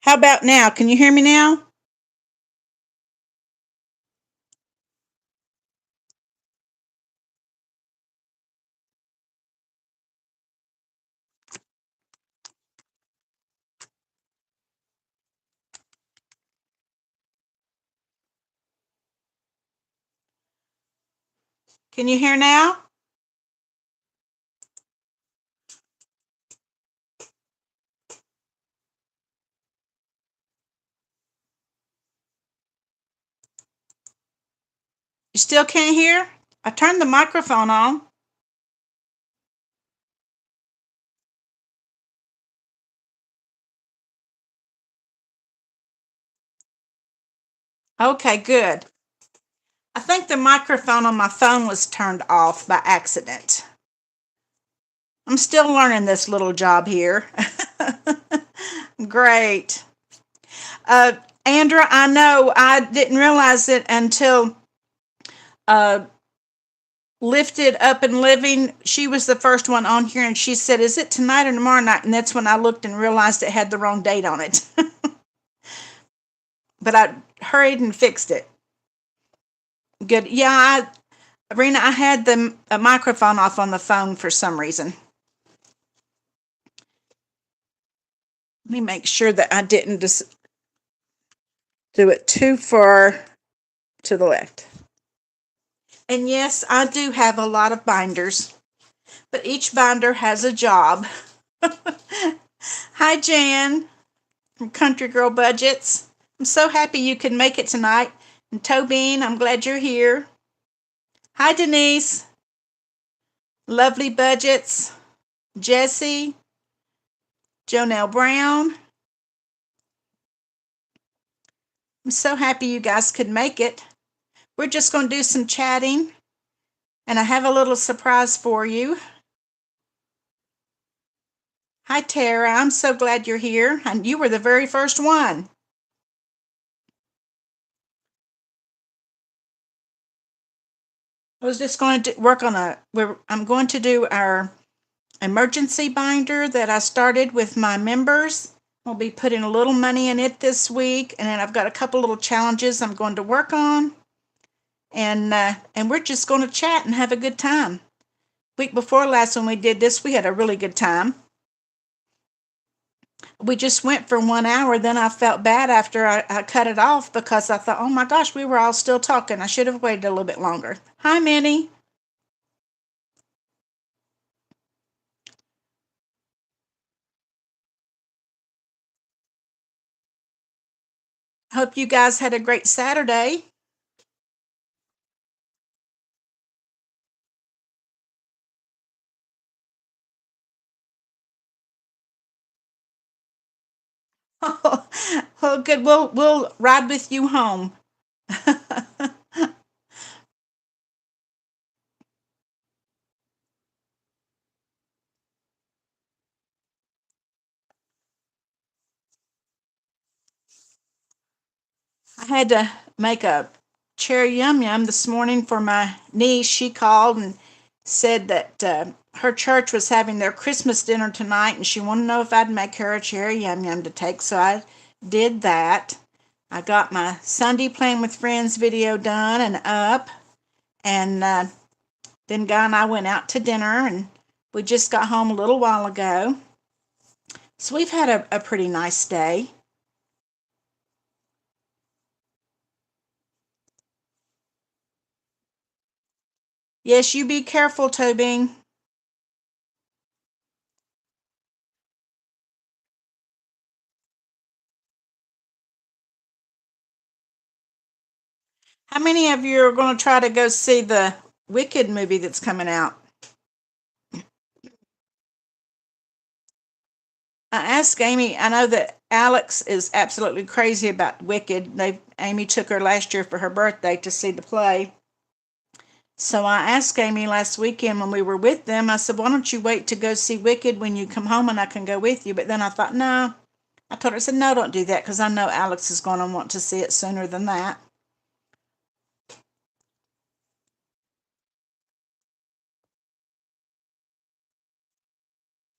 How about now? Can you hear me now? Can you hear now? You still can't hear? I turned the microphone on. Okay, good. I think the microphone on my phone was turned off by accident. I'm still learning this little job here. Great. Uh, Andra, I know I didn't realize it until uh, Lifted Up and Living. She was the first one on here, and she said, "Is it tonight or tomorrow night?" And that's when I looked and realized it had the wrong date on it. But I hurried and fixed it. Good. Yeah, Rena, I had the microphone off on the phone for some reason. Let me make sure that I didn't just do it too far to the left. And yes, I do have a lot of binders, but each binder has a job. Hi, Jan from Country Girl Budgets. I'm so happy you could make it tonight. And Tobin, I'm glad you're here. Hi, Denise. Lovely Budgets. Jessie. Jonelle Brown. I'm so happy you guys could make it. We're just going to do some chatting, and I have a little surprise for you. Hi, Tara. I'm so glad you're here, and you were the very first one. I was just going to work on I'm going to do our emergency binder that I started with my members. I'll be putting a little money in it this week, and then I've got a couple little challenges I'm going to work on, and we're just going to chat and have a good time. Week before last when we did this, we had a really good time. We just went for 1 hour. Then I felt bad after I cut it off because I thought, oh my gosh, we were all still talking. I should have waited a little bit longer. Hi, Minnie. Hope you guys had a great Saturday. Oh, good. We'll ride with you home. I had to make a cherry yum yum this morning for my niece. She called and said that her church was having their Christmas dinner tonight, and she wanted to know if I'd make her a cherry yum yum to take. So I did that. I got my Sunday Playing with Friends video done and up, and then Guy and I went out to dinner, and we just got home a little while ago. So we've had a pretty nice day. Yes, you be careful, Tobing. How many of you are going to try to go see the Wicked movie that's coming out? I asked Amy, I know that Alex is absolutely crazy about Wicked. Amy took her last year for her birthday to see the play. So I asked Amy last weekend when we were with them, I said, why don't you wait to go see Wicked when you come home and I can go with you? But then I thought, no. I told her, I said, no, don't do that because I know Alex is going to want to see it sooner than that.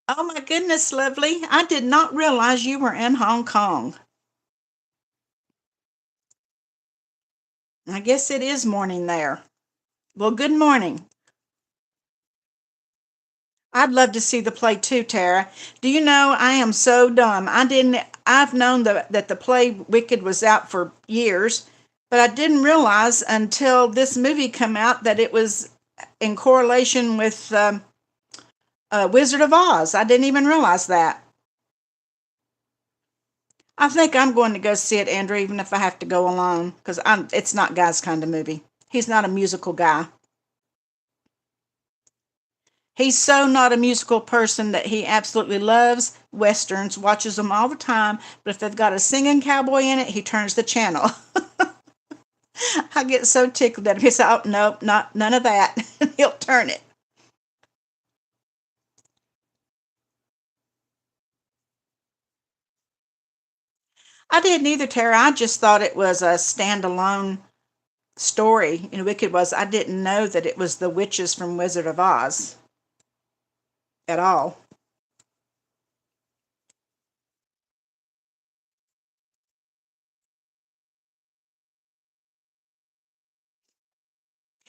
Oh my goodness, lovely. I did not realize you were in Hong Kong. I guess it is morning there. Well, good morning. I'd love to see the play too, Tara. Do you know I am so dumb. I've known that the play Wicked was out for years, but I didn't realize until this movie come out that it was in correlation with Wizard of Oz. I didn't even realize that. I think I'm going to go see it, Andrew, even if I have to go alone, because it's not Guy's kind of movie. He's not a musical guy. He's so not a musical person that he absolutely loves westerns, watches them all the time, but if they've got a singing cowboy in it, he turns the channel. I get so tickled at him. He says, "Oh, nope, not none of that." He'll turn it. I didn't either, Tara. I just thought it was a standalone story. Wicked was. I didn't know that it was the witches from Wizard of Oz at all.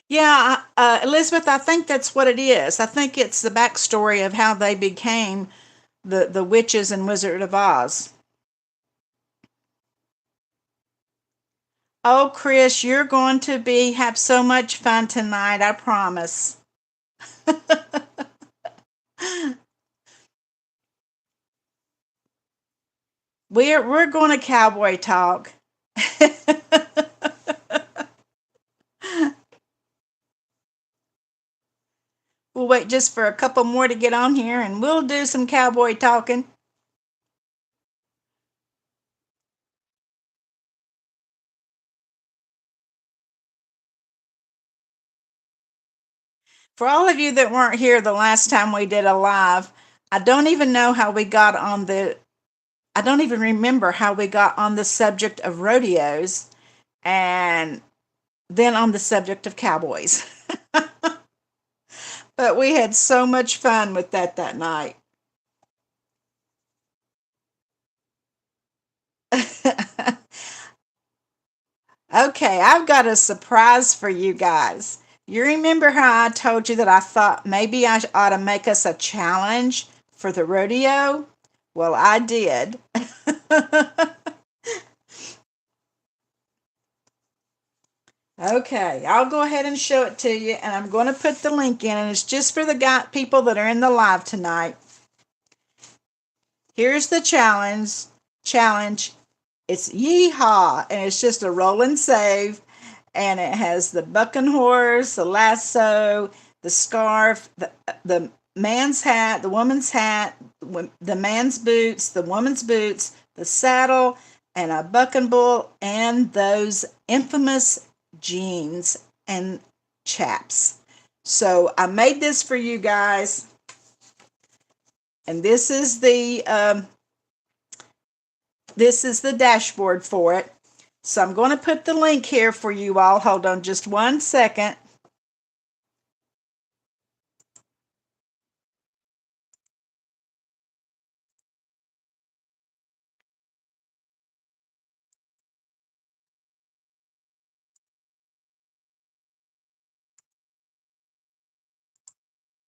Yeah, Elizabeth, I think that's what it is. I think it's the backstory of how they became the witches in Wizard of Oz. Oh, Chris, you're going to be have so much fun tonight, I promise. We're going to cowboy talk. We'll wait just for a couple more to get on here and we'll do some cowboy talking. For all of you that weren't here the last time we did a live, I don't even know how we got on the I don't even remember how we got on the subject of rodeos and then on the subject of cowboys. But we had so much fun with that night. Okay, I've got a surprise for you guys. You remember how I told you that I thought maybe I ought to make us a challenge for the rodeo? Well, I did. Okay, I'll go ahead and show it to you, and I'm going to put the link in, and it's just for the people that are in the live tonight. Here's the challenge. Challenge. It's Yeehaw, and it's just a roll and save, and it has the bucking horse, the lasso, the scarf, the man's hat, the woman's hat, the man's boots, the woman's boots, the saddle, and a bucking bull, and those infamous jeans and chaps. So I made this for you guys, and this is the dashboard for it. So I'm going to put the link here for you all. Hold on just 1 second.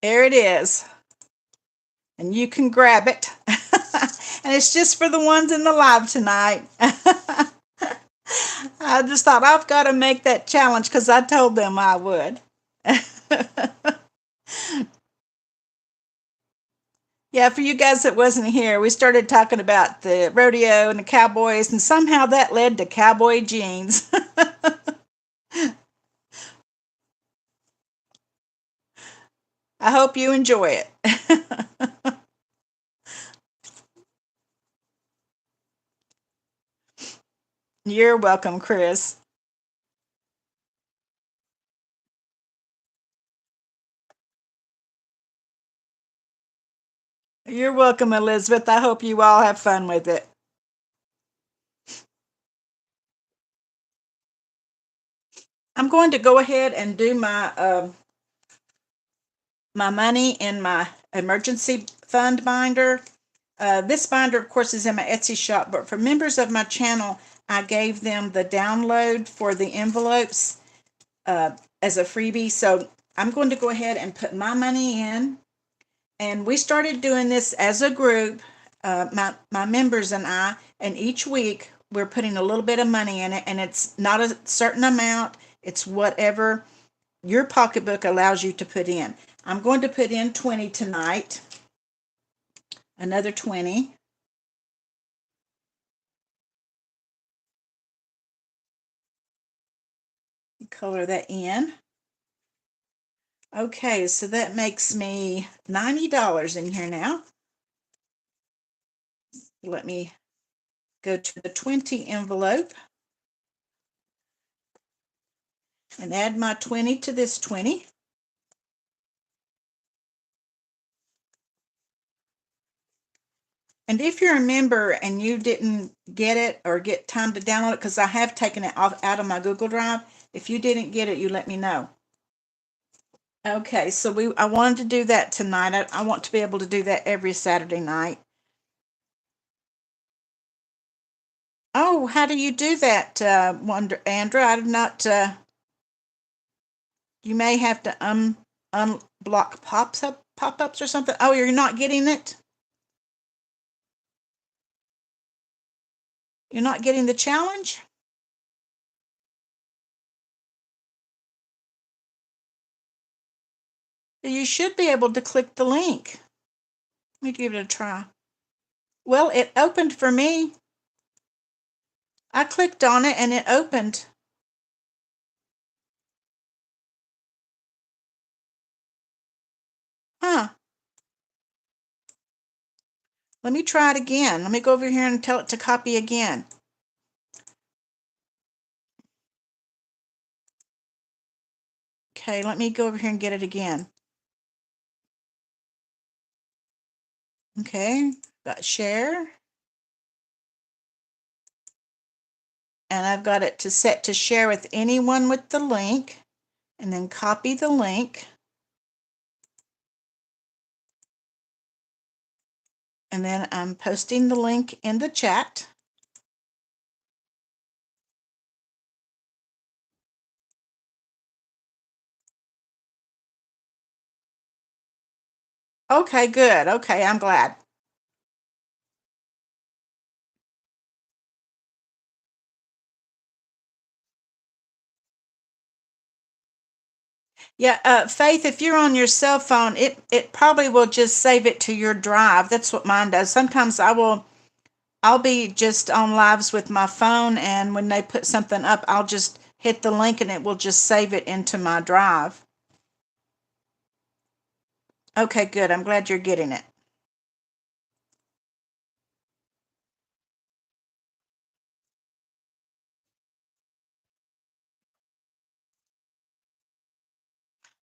There it is. And you can grab it. And it's just for the ones in the live tonight. I just thought I've got to make that challenge because I told them I would. Yeah, for you guys that wasn't here, we started talking about the rodeo and the cowboys, and somehow that led to cowboy jeans. I hope you enjoy it. You're welcome, Chris. You're welcome, Elizabeth. I hope you all have fun with it. I'm going to go ahead and do my money in my emergency fund binder. This binder, of course, is in my Etsy shop, but for members of my channel, I gave them the download for the envelopes as a freebie. So I'm going to go ahead and put my money in. And we started doing this as a group, my members and I, and each week we're putting a little bit of money in it, and it's not a certain amount, it's whatever your pocketbook allows you to put in. I'm going to put in 20 tonight, another 20. Color that in. Okay, so that makes me $90 in here now. Let me go to the 20 envelope and add my 20 to this 20. And if you're a member and you didn't get it or get time to download it, because I have taken it off out of my Google Drive, if you didn't get it, you let me know. Okay, so I wanted to do that tonight. I want to be able to do that every Saturday night. Oh, how do you do that, Andra? I did not. You may have to unblock pop-ups or something. Oh, you're not getting it? You're not getting the challenge? You should be able to click the link. Let me give it a try. Well, it opened for me. I clicked on it and it opened. Huh. Let me try it again. Let me go over here and tell it to copy again. Okay, let me go over here and get it again. Okay, got share. And I've got it to set to share with anyone with the link, and then copy the link. And then I'm posting the link in the chat. Okay, good. Okay, I'm glad. Yeah, Faith, if you're on your cell phone, it probably will just save it to your drive. That's what mine does. Sometimes I'll be just on lives with my phone, and when they put something up, I'll just hit the link and it will just save it into my drive. Okay, good. I'm glad you're getting it.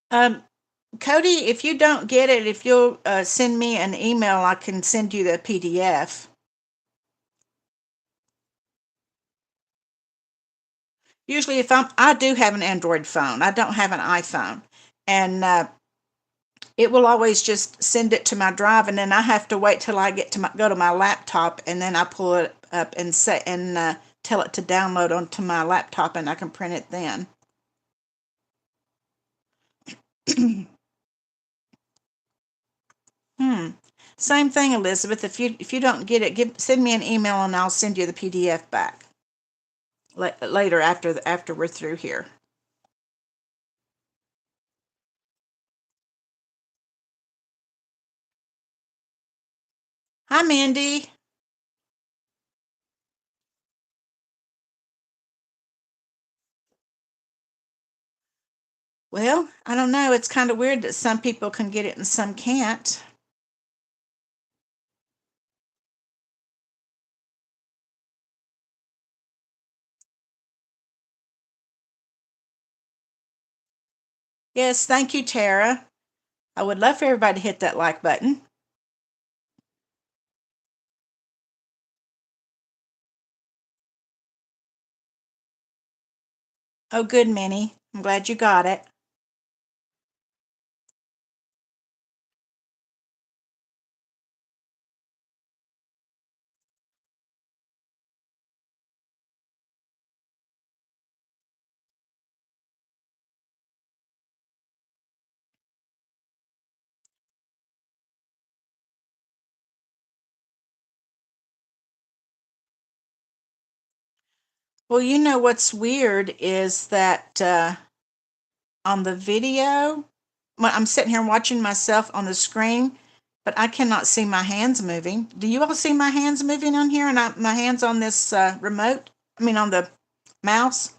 Um, Cody, if you don't get it, if you'll send me an email, I can send you the PDF. Usually, if I do have an Android phone, I don't have an iPhone, and it will always just send it to my drive, and then I have to wait till I get to go to my laptop, and then I pull it up and tell it to download onto my laptop, and I can print it then. Same thing, Elizabeth. If you don't get it, send me an email, and I'll send you the PDF back later after we're through here. Hi, Mandy. Well, I don't know. It's kind of weird that some people can get it and some can't. Yes, thank you, Tara. I would love for everybody to hit that like button. Oh, good, Minnie. I'm glad you got it. Well, you know what's weird is that on the video, when I'm sitting here watching myself on the screen, but I cannot see my hands moving. Do you all see my hands moving on here and my hands on this remote? I mean, on the mouse?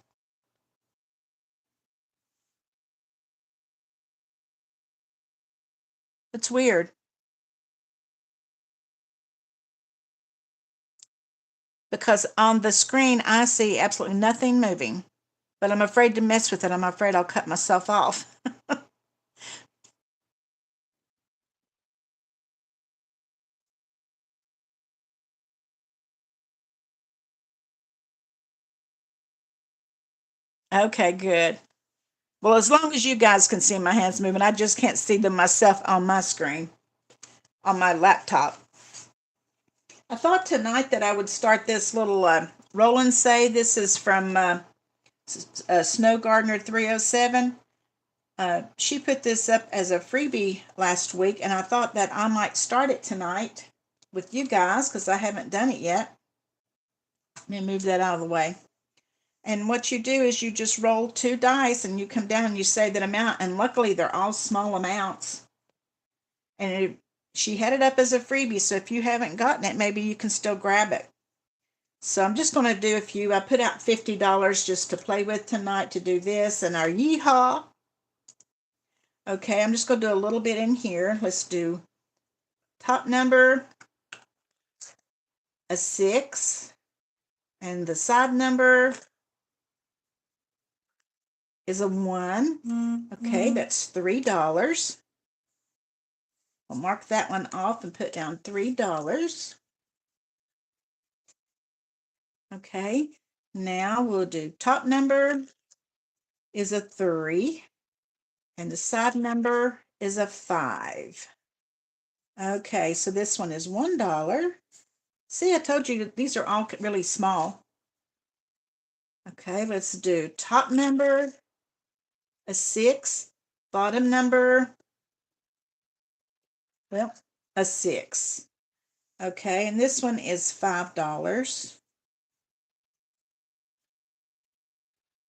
It's weird because on the screen I see absolutely nothing moving, but I'm afraid to mess with it. I'm afraid I'll cut myself off. Okay, good. Well, as long as you guys can see my hands moving, I just can't see them myself on my screen, on my laptop. I thought tonight that I would start this little roll and say. This is from Snow Gardener 307. She put this up as a freebie last week, and I thought that I might start it tonight with you guys because I haven't done it yet. Let me move that out of the way. And what you do is you just roll 2 dice and you come down and you say that amount, and luckily they're all small amounts. And she had it up as a freebie, so if you haven't gotten it, maybe you can still grab it. So I'm just going to do a few. I put out $50 just to play with tonight to do this and our Yeehaw. Okay, I'm just going to do a little bit in here. Let's do top number, a 6, and the side number is a 1. Okay, that's $3. I'll mark that one off and put down $3. Okay, now we'll do top number is a 3, and the side number is a 5. Okay, so this one is $1. See, I told you that these are all really small. Okay, let's do top number, a 6, bottom number, well, a 6. Okay, and this one is $5.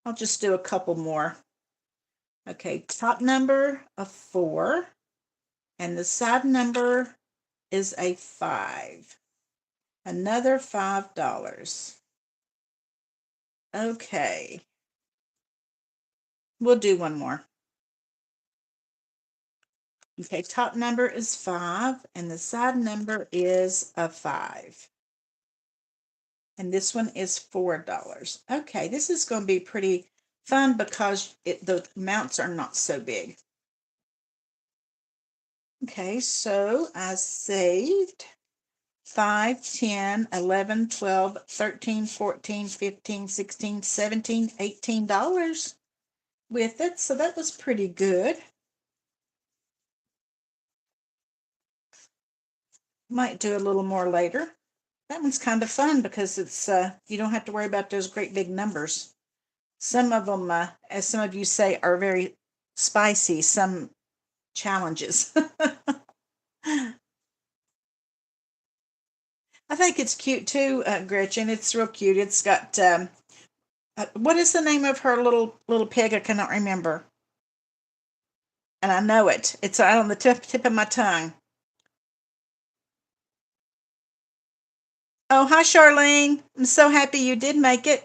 I'll just do a couple more. Okay, top number, a 4, and the side number is a 5. Another $5. Okay, we'll do one more. Okay, top number is 5, and the side number is a 5. And this one is $4. Okay, this is going to be pretty fun because the amounts are not so big. Okay, so I saved 5, 10, 11, 12, 13, 14, 15, 16, 17, $18 with it. So that was pretty good. Might do a little more later. That one's kind of fun because it's you don't have to worry about those great big numbers. Some of them, as some of you say, are very spicy, some challenges. I think it's cute too, Gretchen. It's real cute. It's got what is the name of her little pig? I cannot remember, and I know it. It's on the tip of my tongue. Oh, hi, Charlene. I'm so happy you did make it.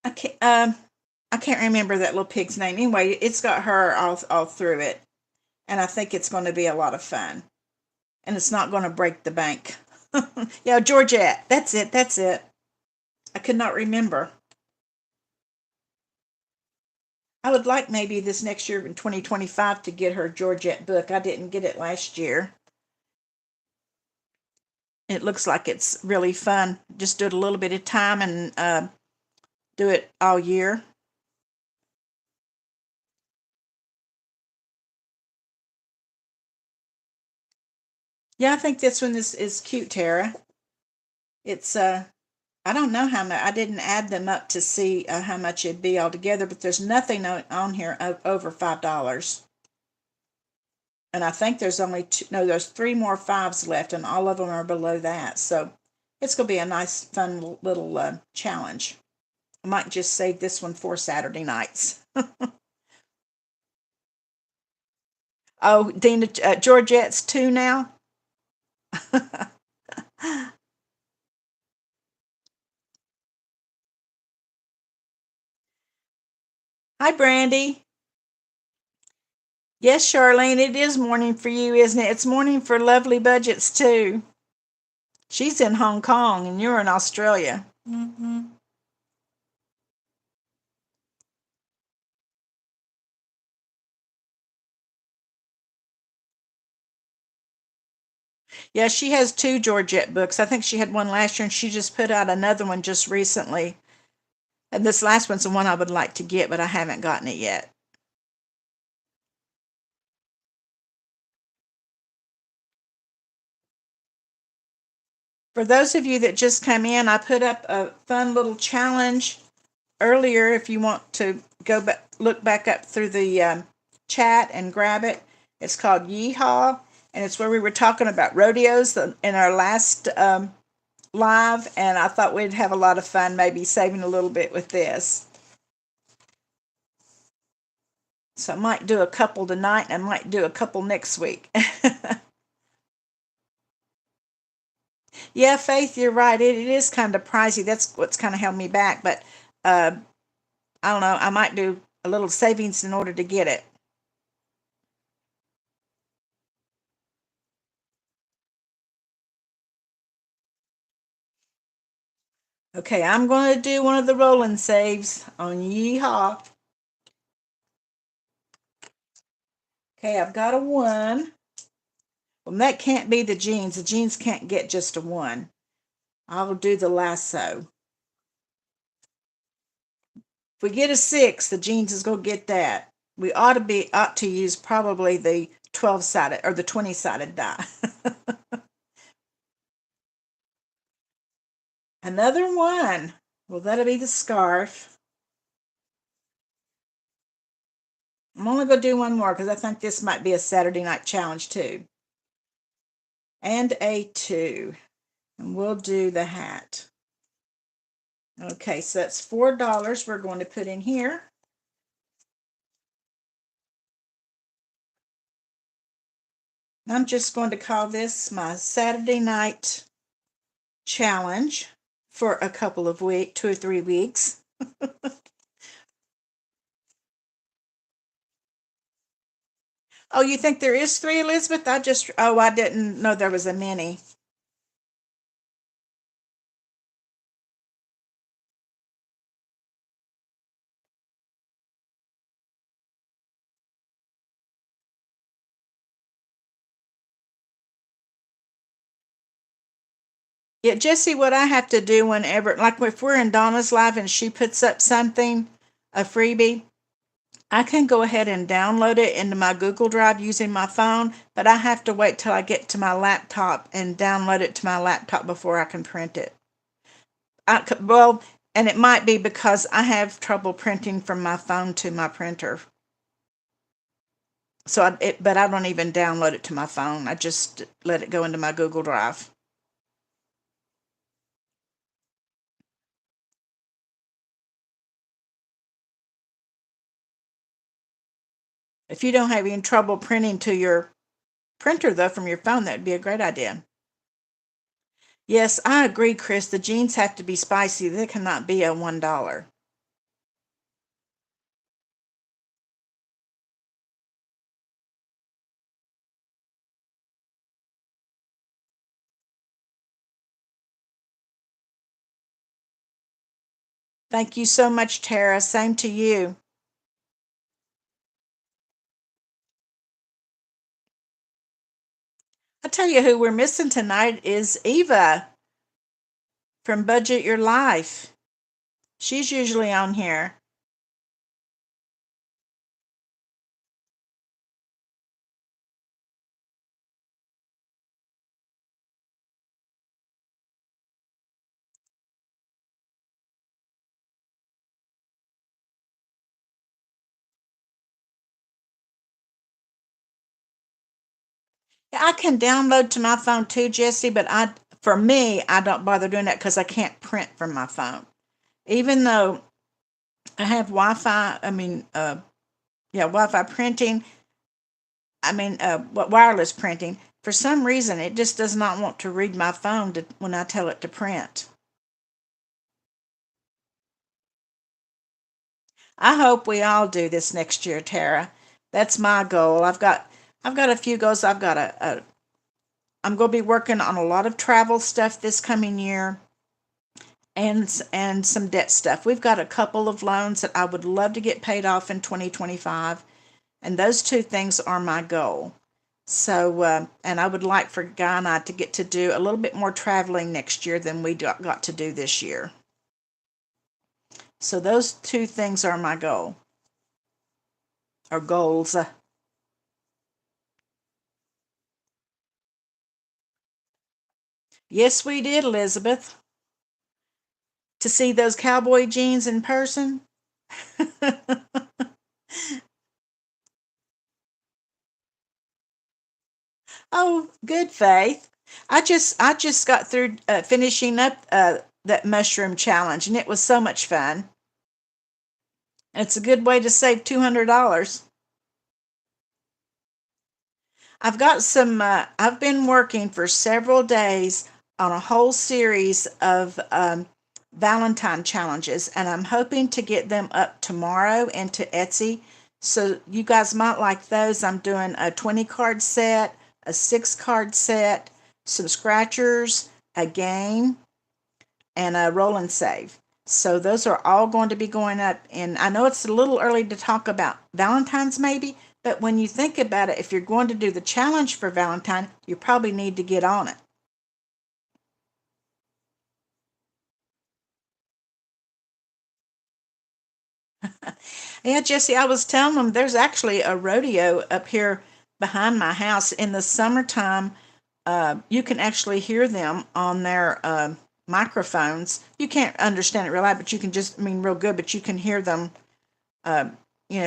I can't remember that little pig's name. Anyway, it's got her all through it, and I think it's going to be a lot of fun, and it's not going to break the bank. Yeah, Georgette. That's it. That's it. I could not remember. I would like maybe this next year in 2025 to get her Georgette book. I didn't get it last year. It looks like it's really fun. Just do it a little bit of time and do it all year. Yeah, I think this one is cute, Tara. It's I don't know how much. I didn't add them up to see how much it'd be altogether, but there's nothing on here over $5. And I think there's only two, no, there's 3 more 5s left, and all of them are below that. So It's going to be a nice, fun little challenge. I might just save this one for Saturday nights. Oh, Dina, Georgette's 2 now? Hi, Brandy. Yes, Charlene, it is morning for you, isn't it? It's morning for Lovely Budgets, too. She's in Hong Kong and you're in Australia. Hmm. Yeah, she has 2 Georgette books. I think she had one last year and she just put out another one just recently. And this last one's the one I would like to get, but I haven't gotten it yet. For those of you that just come in, I put up a fun little challenge earlier if you want to go back, look back up through the chat and grab it. It's called Yeehaw, and it's where we were talking about rodeos in our last live, and I thought we'd have a lot of fun maybe saving a little bit with this. So I might do a couple tonight and I might do a couple next week. Yeah, Faith, you're right. It is kind of pricey. That's what's kind of held me back. But uh, I don't know. I might do a little savings in order to get it. Okay, I'm going to do one of the rolling saves on Yeehaw. Okay, I've got a 1. Well, that can't be the jeans. The jeans can't get just a 1. I'll do the lasso. If we get a 6, the jeans is going to get that. We ought to use probably the 12-sided or the 20-sided die. Another 1. Well, that'll be the scarf. I'm only going to do one more because I think this might be a Saturday night challenge too. And a 2. And we'll do the hat. Okay, so that's $4 we're going to put in here. I'm just going to call this my Saturday night challenge for a couple of weeks, 2 or 3 weeks. Oh, you think there is 3, Elizabeth? I didn't know there was a mini. Yeah, Jesse, what I have to do whenever, like if we're in Donna's live and she puts up something, a freebie, I can go ahead and download it into my Google Drive using my phone, but I have to wait till I get to my laptop and download it to my laptop before I can print it. Well, and it might be because I have trouble printing from my phone to my printer. But I don't even download it to my phone. I just let it go into my Google Drive. If you don't have any trouble printing to your printer, though, from your phone, that'd be a great idea. Yes, I agree, Chris. The jeans have to be spicy. They cannot be a $1. Thank you so much, Tara. Same to you. I'll tell you who we're missing tonight is Eva from Budget Your Life. She's usually on here. I can download to my phone too, Jesse, but for me, I don't bother doing that because I can't print from my phone. Even though I have Wi-Fi, Wi-Fi printing, wireless printing, for some reason it just does not want to read my phone when I tell it to print. I hope we all do this next year, Tara. That's my goal. I've got a few goals. I'm going to be working on a lot of travel stuff this coming year, and some debt stuff. We've got a couple of loans that I would love to get paid off in 2025, and those two things are my goal. So, and I would like for Guy and I to get to do a little bit more traveling next year than we got to do this year. So those two things are my goal, or goals. Yes, we did, Elizabeth. To see those cowboy jeans in person. Oh, good, Faith. I just got through finishing up that mushroom challenge, and it was so much fun. And it's a good way to save $200. I've got some. I've been working for several days on a whole series of Valentine challenges, and I'm hoping to get them up tomorrow into Etsy. So you guys might like those. I'm doing a 20 card set, a 6 card set, some scratchers, a game, and a roll and save. So those are all going to be going up. And I know it's a little early to talk about Valentine's maybe, but when you think about it, if you're going to do the challenge for Valentine, you probably need to get on it. Yeah, Jesse, I was telling them there's actually a rodeo up here behind my house in the summertime. You can actually hear them on their microphones. You can't understand it real loud, but you can just, real good, but you can hear them, uh,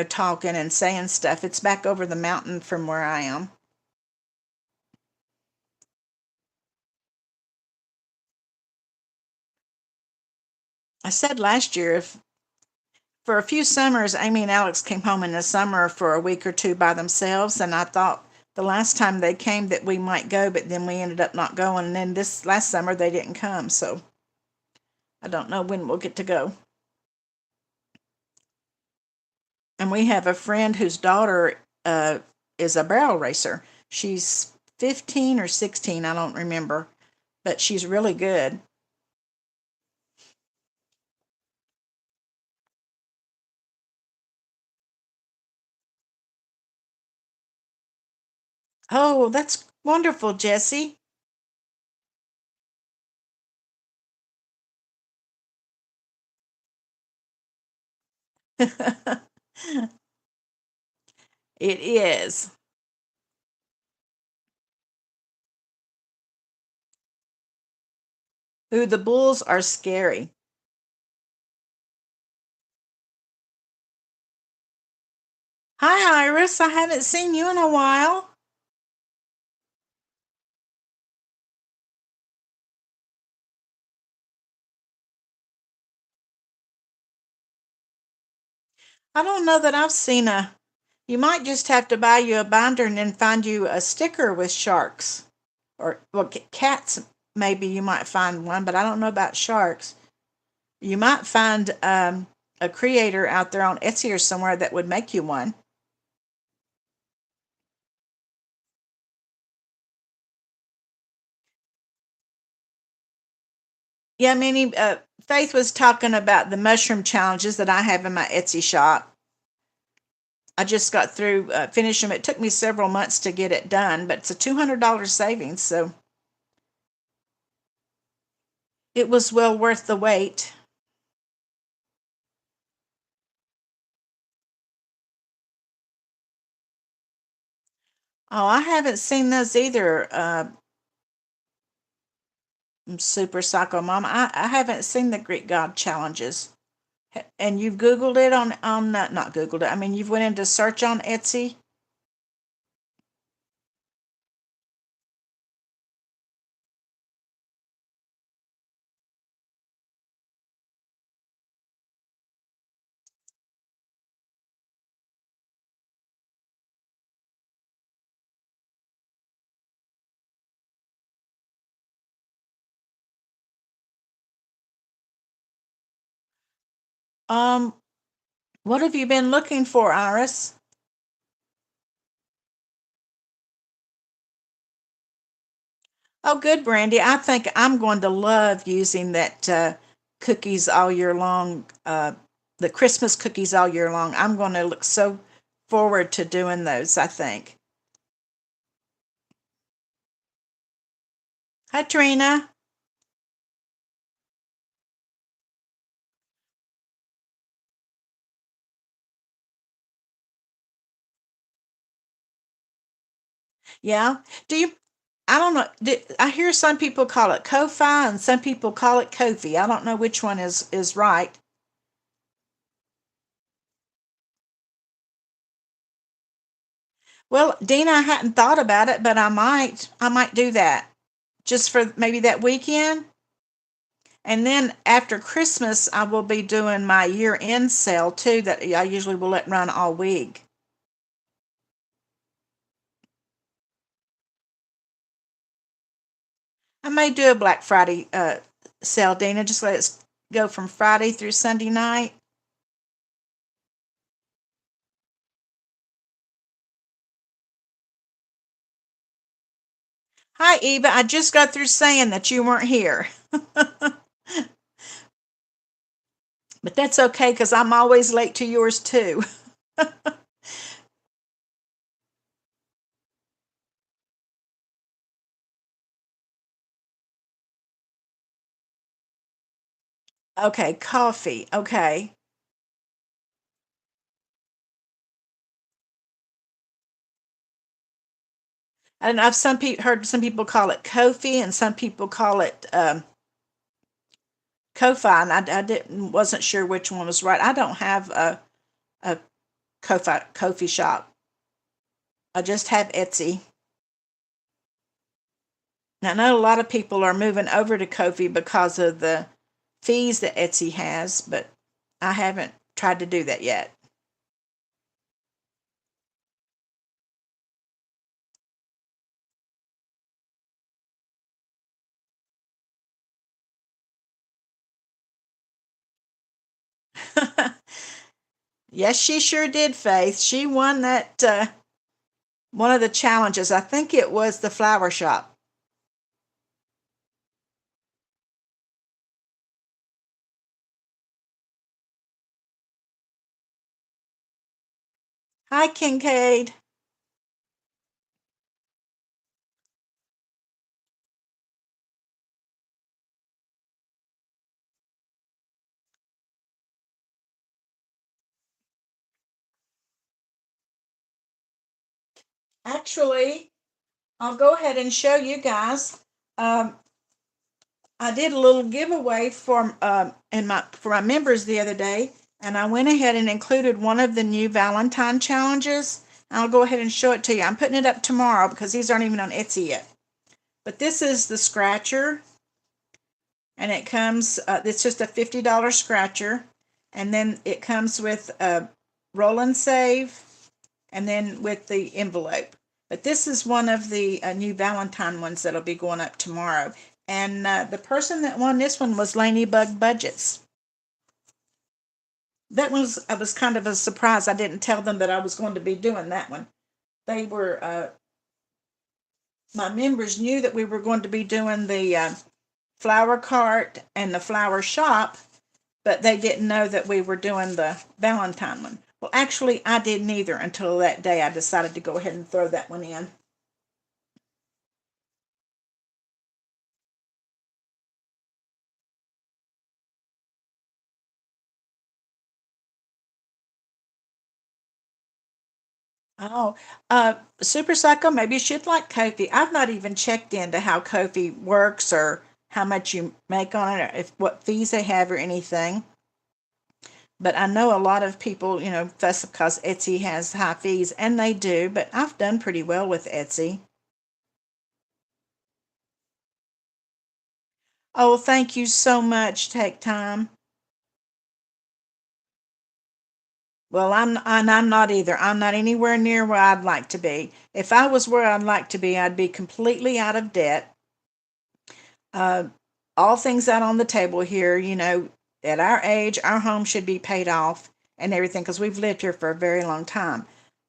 talking and saying stuff. It's back over the mountain from where I am. I said last year, if for a few summers, Amy and Alex came home in the summer for a week or two by themselves, and I thought the last time they came that we might go, but then we ended up not going. And then this last summer they didn't come, so I don't know when we'll get to go. And we have a friend whose daughter is a barrel racer. She's 15 or 16, I don't remember, but she's really good. Oh, that's wonderful, Jessie. It is. Ooh, the bulls are scary. Hi, Iris. I haven't seen you in a while. I don't know that I've seen a. You might just have to buy you a binder and then find you a sticker with sharks. Or, well, cats, maybe you might find one, but I don't know about sharks. You might find a creator out there on Etsy or somewhere that would make you one. Yeah, Faith was talking about the mushroom challenges that I have in my Etsy shop. I just got through finishing them. It took me several months to get it done, but it's a $200 savings, so it was well worth the wait. Oh, I haven't seen those either. Super Psycho Mom. I haven't seen the Greek God challenges. And you've Googled it on not Googled it. You've went into search on Etsy. Um, what have you been looking for, Iris? Oh, good, Brandy. I think I'm going to love using that cookies all year long, the Christmas cookies all year long. I'm going to look so forward to doing those, I think. Hi, Trina. Yeah. Do you, I don't know. I hear some people call it Ko-Fi and some people call it Kofi. I don't know which one is right. Well, Dina, I hadn't thought about it, but I might do that just for maybe that weekend. And then after Christmas, I will be doing my year end sale too, that I usually will let run all week. I may do a Black Friday sale, Dina. Just let it go from Friday through Sunday night. Hi, Eva. I just got through saying that you weren't here, but that's okay because I'm always late to yours too. Okay, coffee. Okay. I don't know. I've heard some people call it Kofi and some people call it Ko-Fi, and I didn't wasn't sure which one was right. I don't have a Kofi shop. I just have Etsy. Now, I know a lot of people are moving over to Kofi because of the fees that Etsy has, but I haven't tried to do that yet. Yes, she sure did, Faith. She won that one of the challenges. I think it was the flower shop. Hi, Kincaid. Actually, I'll go ahead and show you guys. Um, I did a little giveaway for my members the other day, and I went ahead and included one of the new Valentine challenges. I'll go ahead and show it to you. I'm putting it up tomorrow because these aren't even on Etsy yet. But this is the scratcher, and it comes. It's just a $50 scratcher, and then it comes with a roll and save, and then with the envelope. But this is one of the new Valentine ones that'll be going up tomorrow. And the person that won this one was Lanybug Budgets. That was I was kind of a surprise. I didn't tell them that I was going to be doing that one. They were my members knew that we were going to be doing the flower cart and the flower shop, but they didn't know that we were doing the Valentine one. Well, actually, I didn't either until that day I decided to go ahead and throw that one in. Oh, Super Psycho, maybe you should like Kofi. I've not even checked into how Kofi works or how much you make on it or if what fees they have or anything. But I know a lot of people, fuss because Etsy has high fees, and they do, but I've done pretty well with Etsy. Oh, thank you so much. Take time. Well, I'm not either. I'm not anywhere near where I'd like to be. If I was where I'd like to be, I'd be completely out of debt. Uh, all things out on the table here, at our age, our home should be paid off and everything because we've lived here for a very long time.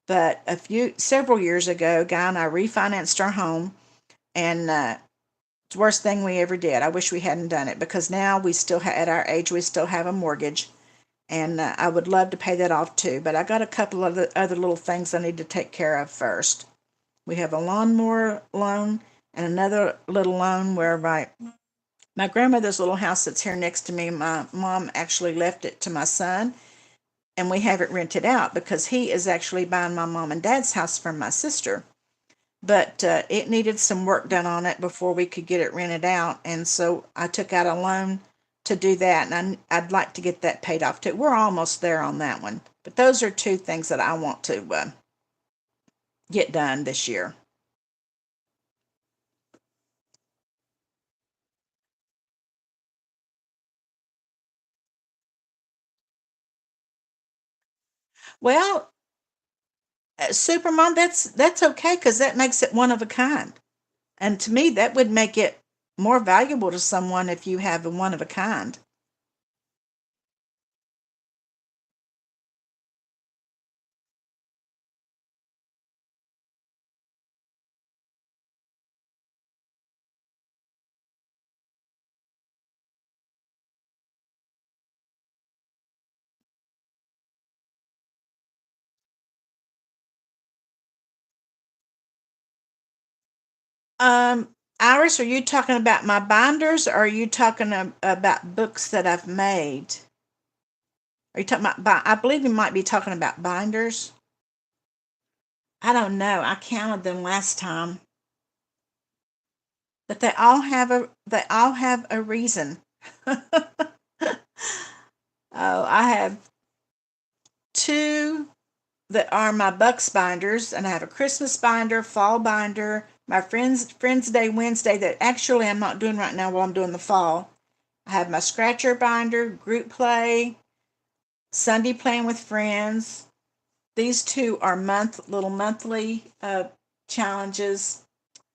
But several years ago, Guy and I refinanced our home, and it's the worst thing we ever did. I wish we hadn't done it because now we still at our age, we still have a mortgage, and I would love to pay that off too. But I got a couple of other little things I need to take care of first. We have a lawnmower loan and another little loan where my grandmother's little house that's here next to me, my mom actually left it to my son, and we have it rented out because he is actually buying my mom and dad's house from my sister. But it needed some work done on it before we could get it rented out, and so I took out a loan to do that, and I'd like to get that paid off too. We're almost there on that one, but those are two things that I want to get done this year. Well, Supermom, that's okay because that makes it one of a kind. And to me, that would make it more valuable to someone if you have a one of a kind. Iris, are you talking about my binders or are you talking about books that I've made? Are you talking about, I believe you might be talking about binders. I don't know. I counted them last time, but they all have a reason. Oh, I have two that are my Bucks binders, and I have a Christmas binder, fall binder, my Friends Day Wednesday that actually I'm not doing right now while I'm doing the fall. I have my scratcher binder, group play, Sunday playing with friends. These two are little monthly challenges.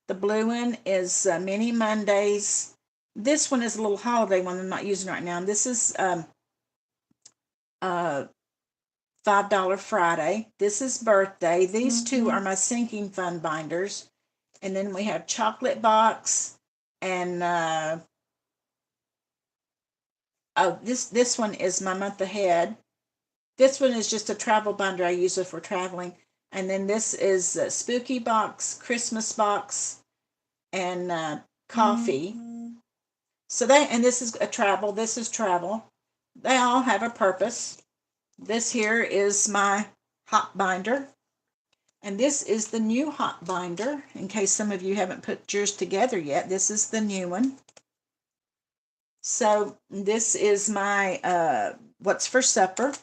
The blue one is Mini Mondays. This one is a little holiday one I'm not using right now. And this is uh, $5 Friday. This is birthday. These two are my sinking fund binders. And then we have chocolate box and oh, this one is my month ahead. This one is just a travel binder. I use it for traveling. And then this is a spooky box, Christmas box, and coffee. So and this is a travel. This is travel. They all have a purpose. This here is my hot binder. And this is the new hot binder. In case some of you haven't put yours together yet, this is the new one. So this is my what's for supper.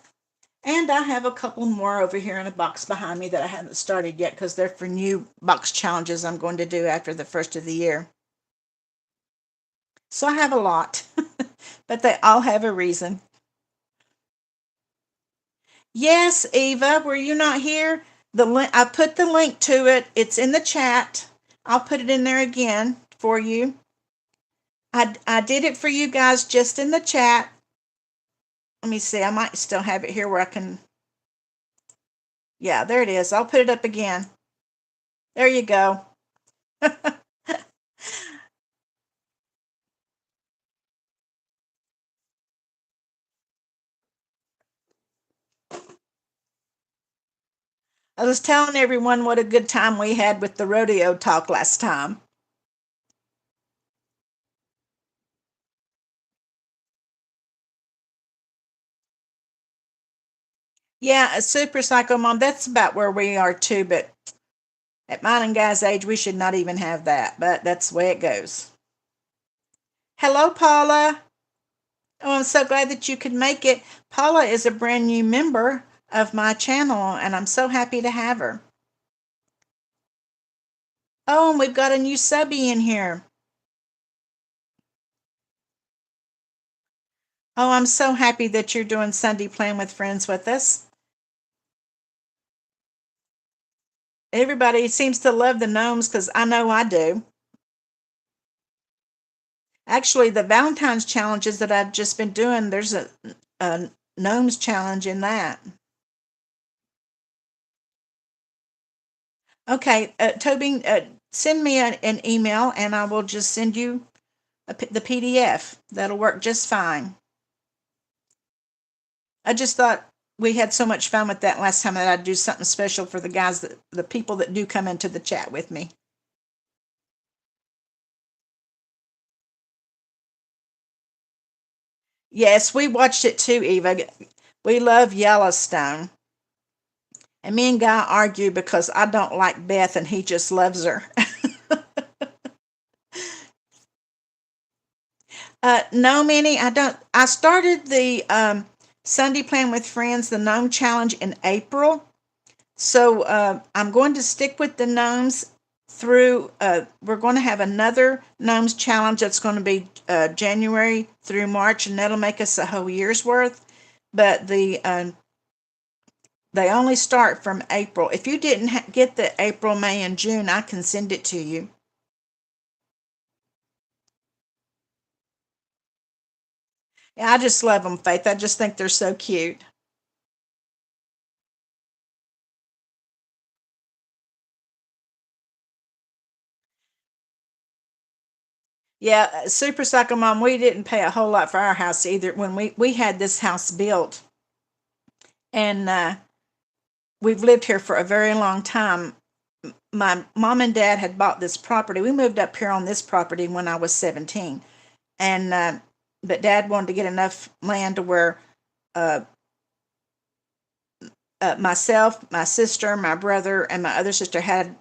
And I have a couple more over here in a box behind me that I haven't started yet because they're for new box challenges I'm going to do after the first of the year. So I have a lot, but they all have a reason. Yes, Eva, were you not here? I put the link to it. It's in the chat. I'll put it in there again for you. I did it for you guys just in the chat. Let me see. I might still have it here where I can. Yeah, there it is. I'll put it up again. There you go. I was telling everyone what a good time we had with the rodeo talk last time. Yeah, a super psycho mom, that's about where we are too, but at mine and Guy's age, we should not even have that, but that's the way it goes. Hello, Paula. Oh, I'm so glad that you could make it. Paula is a brand new member of my channel, and I'm so happy to have her. Oh, and we've got a new subby in here. Oh, I'm so happy that you're doing Sunday Playing with Friends with us. Everybody seems to love the gnomes because I know I do. Actually, the Valentine's challenges that I've just been doing, there's a gnomes challenge in that. Okay, Toby, send me an email and I will just send you the PDF. That'll work just fine. I just thought we had so much fun with that last time that I'd do something special for the guys the people that do come into the chat with me. Yes, we watched it too, Eva. We love Yellowstone. And me and Guy argue because I don't like Beth and he just loves her. No, Minnie, I don't. I started the Sunday Plan with Friends, the Gnome Challenge in April. So I'm going to stick with the gnomes through. We're going to have another gnomes challenge that's going to be January through March, and that'll make us a whole year's worth. But they only start from April. If you didn't get the April, May, and June, I can send it to you. Yeah, I just love them, Faith. I just think they're so cute. Yeah, Super Cycle Mom, we didn't pay a whole lot for our house either. When we had this house built, and we've lived here for a very long time. My mom and dad had bought this property. We moved up here on this property when I was 17, and but Dad wanted to get enough land to where uh, myself, my sister, my brother, and my other sister had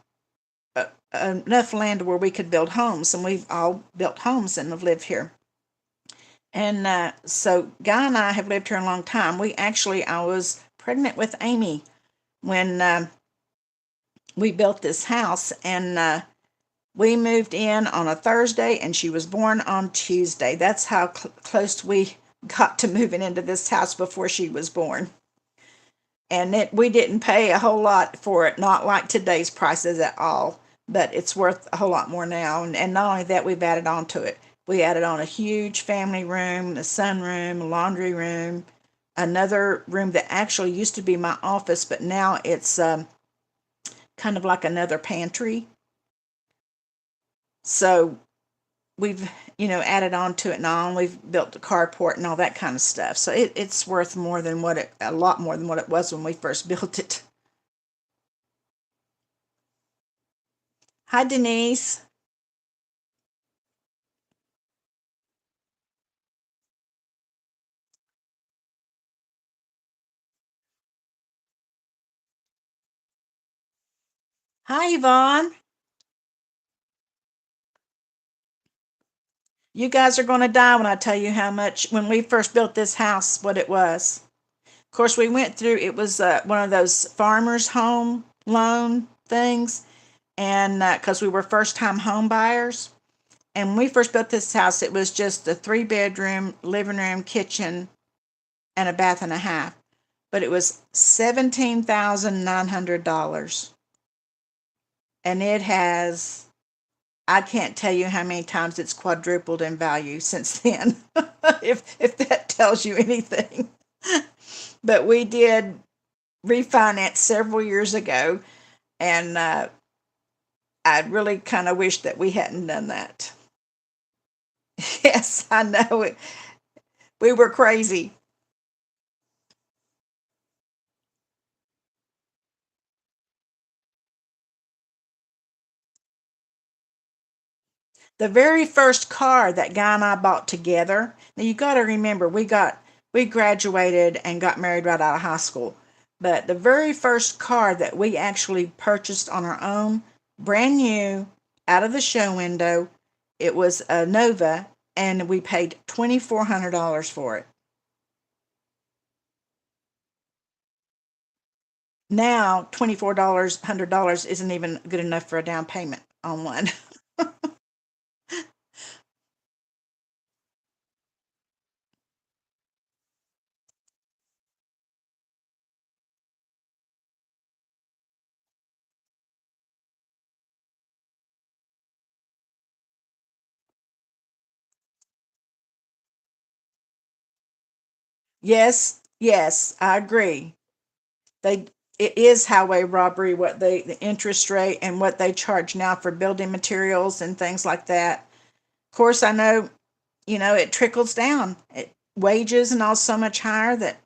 enough land where we could build homes, and we've all built homes and have lived here. And so Guy and I have lived here a long time. I was pregnant with Amy when we built this house, and we moved in on a Thursday, and she was born on Tuesday. That's how close we got to moving into this house before she was born. And we didn't pay a whole lot for it, not like today's prices at all, but it's worth a whole lot more now. And not only that, we've added on to it. We added on a huge family room, a sunroom, a laundry room, another room that actually used to be my office, but now it's kind of like another pantry. So we've added on to it now, and we've built a carport and all that kind of stuff. So it's worth more than a lot more than what it was when we first built it. Hi, Denise. Hi, Yvonne. You guys are going to die when I tell you how much when we first built this house, what it was. Of course, we went through. It was one of those farmers' home loan things, and because we were first-time home buyers. And when we first built this house, it was just a three-bedroom, living room, kitchen, and a bath and a half. But it was $17,900. And it has, I can't tell you how many times it's quadrupled in value since then, if that tells you anything. But we did refinance several years ago, and I really kind of wish that we hadn't done that. Yes, I know it. We were crazy. The very first car that Guy and I bought together. Now you got to remember, we graduated and got married right out of high school. But the very first car that we actually purchased on our own, brand new, out of the show window, it was a Nova, and we paid $2,400 for it. Now, $2,400 isn't even good enough for a down payment on one. Yes, yes, I agree. They it is highway robbery what the interest rate and what they charge now for building materials and things like that. Of course, I know, it trickles down. Wages and all so much higher that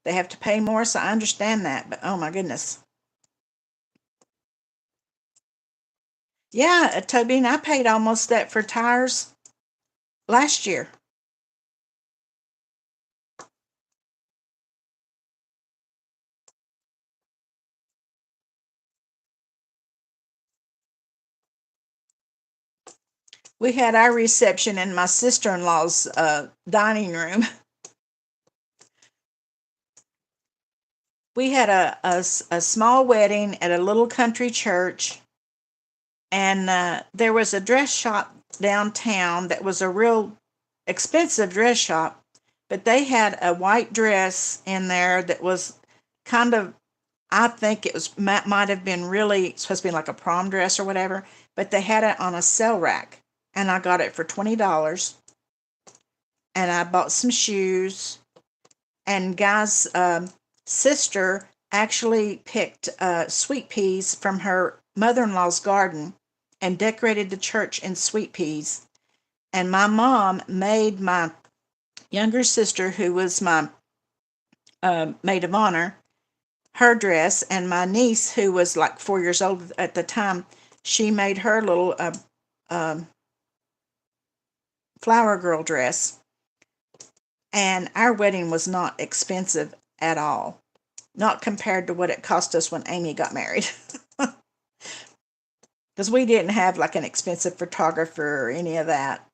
they have to pay more, so I understand that. But oh my goodness. Yeah, Toby and I paid almost that for tires last year. We had our reception in my sister-in-law's dining room. We had a small wedding at a little country church, and there was a dress shop downtown that was a real expensive dress shop, but they had a white dress in there that was kind of, I think it was might have been really supposed to be like a prom dress or whatever, but they had it on a sale rack, and I got it for $20, and I bought some shoes, and guy's sister actually picked sweet peas from her mother-in-law's garden and decorated the church in sweet peas. And my mom made my younger sister, who was my maid of honor, her dress, and my niece, who was like 4 years old at the time, she made her little um, flower girl dress. And our wedding was not expensive at all, not compared to what it cost us when Amy got married. Because we didn't have like an expensive photographer or any of that.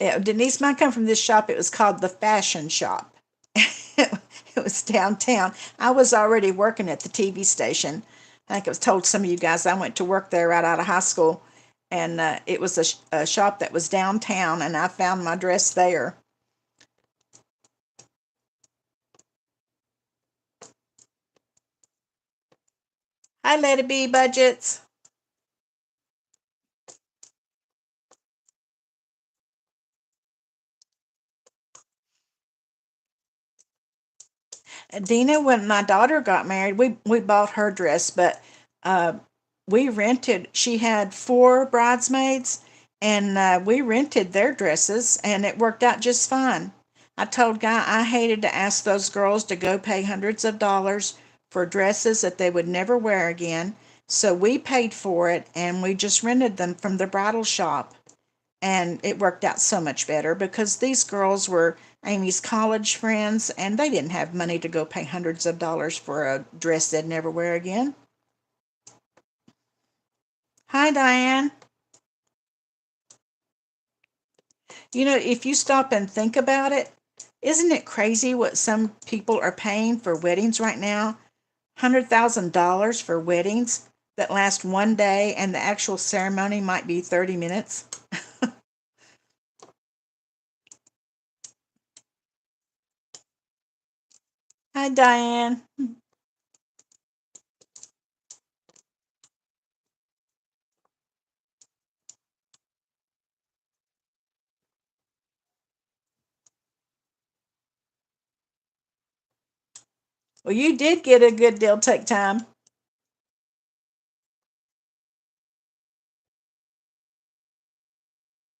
Yeah, Denise, mine come from this shop. It was called the Fashion Shop. It was downtown. I was already working at the TV station. I think I was told some of you guys I went to work there right out of high school, and it was a shop that was downtown, and I found my dress there. Hi, Let It Be Budgets. Dina, when my daughter got married, we bought her dress, but uh, we rented. She had four bridesmaids, and we rented their dresses, and it worked out just fine. I told Guy I hated to ask those girls to go pay hundreds of dollars for dresses that they would never wear again. So we paid for it, and we just rented them from the bridal shop, and it worked out so much better because these girls were Amy's college friends and they didn't have money to go pay hundreds of dollars for a dress they'd never wear again. Hi, Diane. If you stop and think about it, isn't it crazy what some people are paying for weddings right now? $100,000 for weddings that last one day and the actual ceremony might be 30 minutes. Hi, Diane. Well, you did get a good deal. Take time.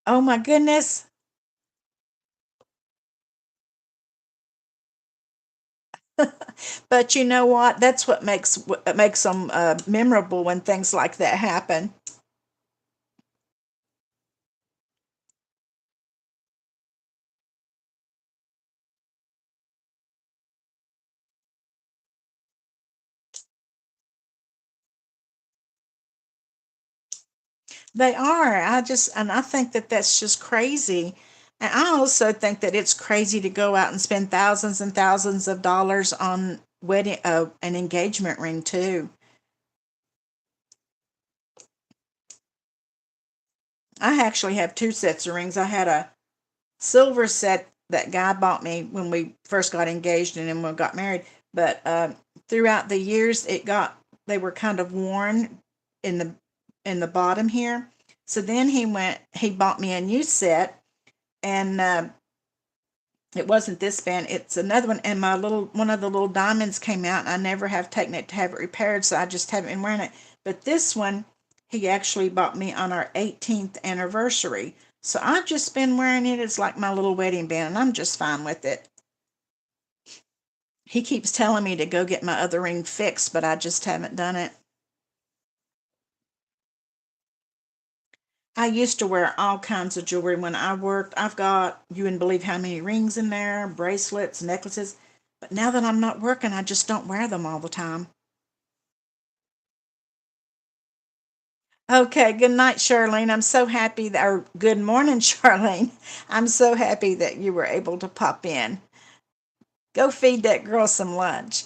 Oh my goodness. But you know what? That's what makes them memorable when things like that happen. They are. I think that that's just crazy. And I also think that it's crazy to go out and spend thousands and thousands of dollars on an engagement ring too. I actually have two sets of rings. I had a silver set that guy bought me when we first got engaged and then we got married. But throughout the years, they were kind of worn in the bottom here. So then he bought me a new set, and it wasn't this band, it's another one, and my little one of the little diamonds came out, and I never have taken it to have it repaired, so I just haven't been wearing it. But this one, he actually bought me on our 18th anniversary. So I've just been wearing it as like my little wedding band, and I'm just fine with it. He keeps telling me to go get my other ring fixed, but I just haven't done it. I used to wear all kinds of jewelry when I worked. I've got, you wouldn't believe how many rings in there, bracelets, necklaces. But now that I'm not working, I just don't wear them all the time. Okay, good night, Charlene. I'm so happy that, or good morning, Charlene. I'm so happy that you were able to pop in. Go feed that girl some lunch.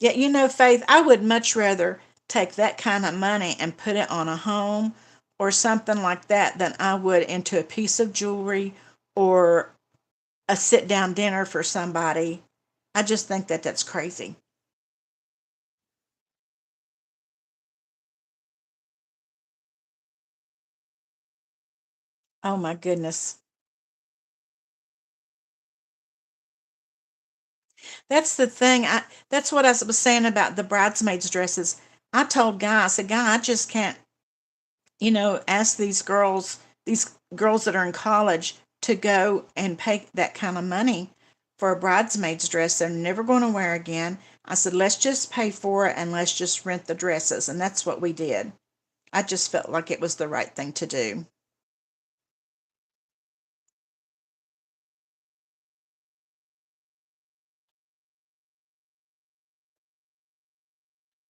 Yeah, Faith, I would much rather take that kind of money and put it on a home or something like that than I would into a piece of jewelry or a sit down dinner for somebody. I just think that that's crazy. Oh my goodness. That's the thing. That's what I was saying about the bridesmaids dresses. I told Guy, I said, Guy, I just can't, ask these girls that are in college to go and pay that kind of money for a bridesmaid's dress they're never going to wear again. I said, let's just pay for it and let's just rent the dresses. And that's what we did. I just felt like it was the right thing to do.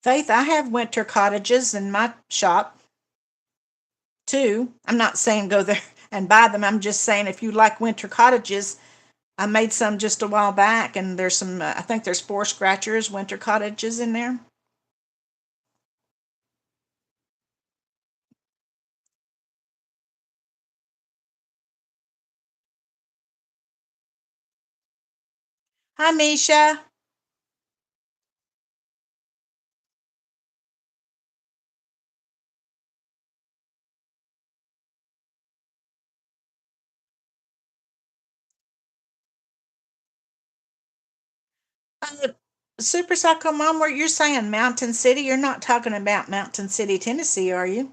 Faith, I have winter cottages in my shop too. I'm not saying go there and buy them. I'm just saying if you like winter cottages, I made some just a while back, and there's some. I think there's four scratchers winter cottages in there. Hi, Misha. Uh, Super Psycho Mom, where you're saying Mountain City, you're not talking about Mountain City, Tennessee, are you?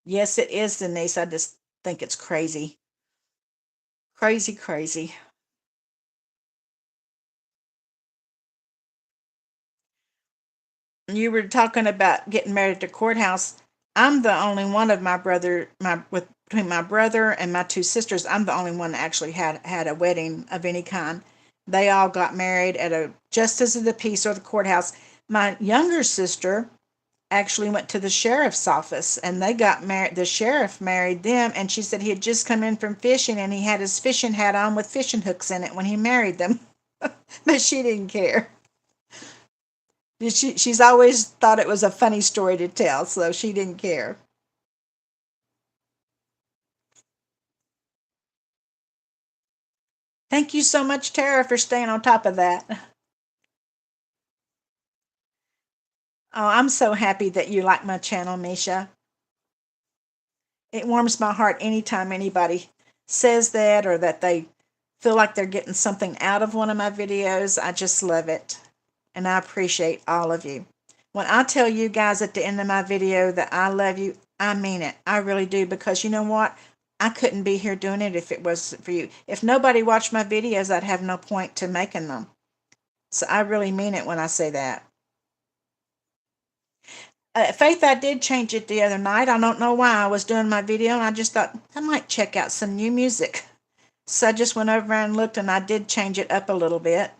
Yes, it is, Denise. I just think it's crazy. Crazy, crazy. You were talking about getting married at the courthouse. I'm the only one of my brother, my with between my brother and my two sisters. I'm the only one that actually had a wedding of any kind. They all got married at a justice of the peace or the courthouse. My younger sister actually went to the sheriff's office and they got married. The sheriff married them, and she said he had just come in from fishing and he had his fishing hat on with fishing hooks in it when he married them, but she didn't care. She's always thought it was a funny story to tell, so she didn't care. Thank you so much, Tara, for staying on top of that. Oh, I'm so happy that you like my channel, Misha. It warms my heart anytime anybody says that or that they feel like they're getting something out of one of my videos. I just love it. And I appreciate all of you. When I tell you guys at the end of my video that I love you, I mean it. I really do, because you know what? I couldn't be here doing it if it wasn't for you. If nobody watched my videos, I'd have no point to making them. So I really mean it when I say that. Faith, I did change it the other night. I don't know why. I was doing my video and I just thought I might check out some new music. So I just went over and looked, and I did change it up a little bit.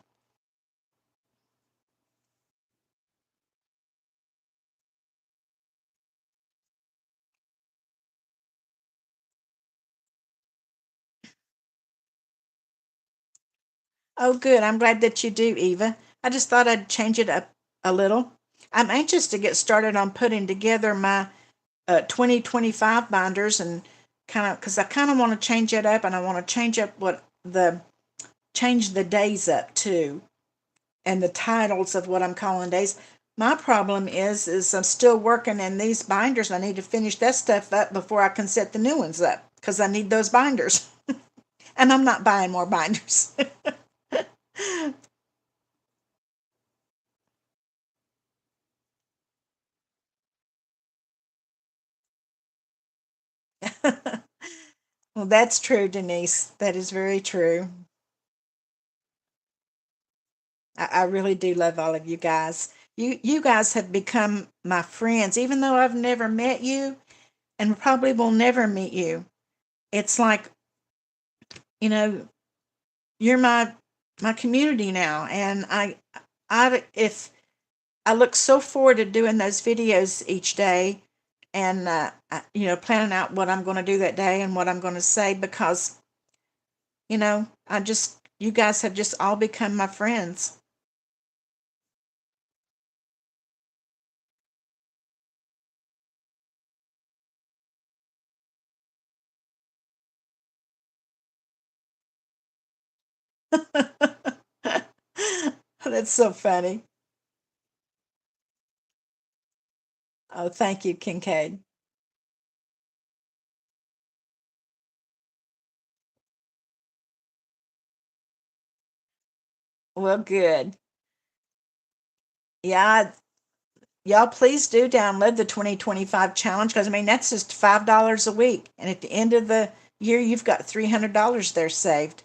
Oh, good. I'm glad that you do, Eva. I just thought I'd change it up a little. I'm anxious to get started on putting together my 2025 binders, and kind of because I kind of want to change it up, and I want to change up change the days up too, and the titles of what I'm calling days. My problem is I'm still working in these binders. I need to finish that stuff up before I can set the new ones up because I need those binders, and I'm not buying more binders. Well, that's true, Denise. That is very true. I really do love all of you guys. You guys have become my friends, even though I've never met you and probably will never meet you. It's like, you know, you're my community now, and I if I look so forward to doing those videos each day, and planning out what I'm going to do that day and what I'm going to say, because I just you guys have just all become my friends. That's so funny. Oh, thank you, Kincaid. Well, good. Yeah, y'all please do download the 2025 challenge, because I mean that's just $5 a week, and at the end of the year you've got $300 there saved.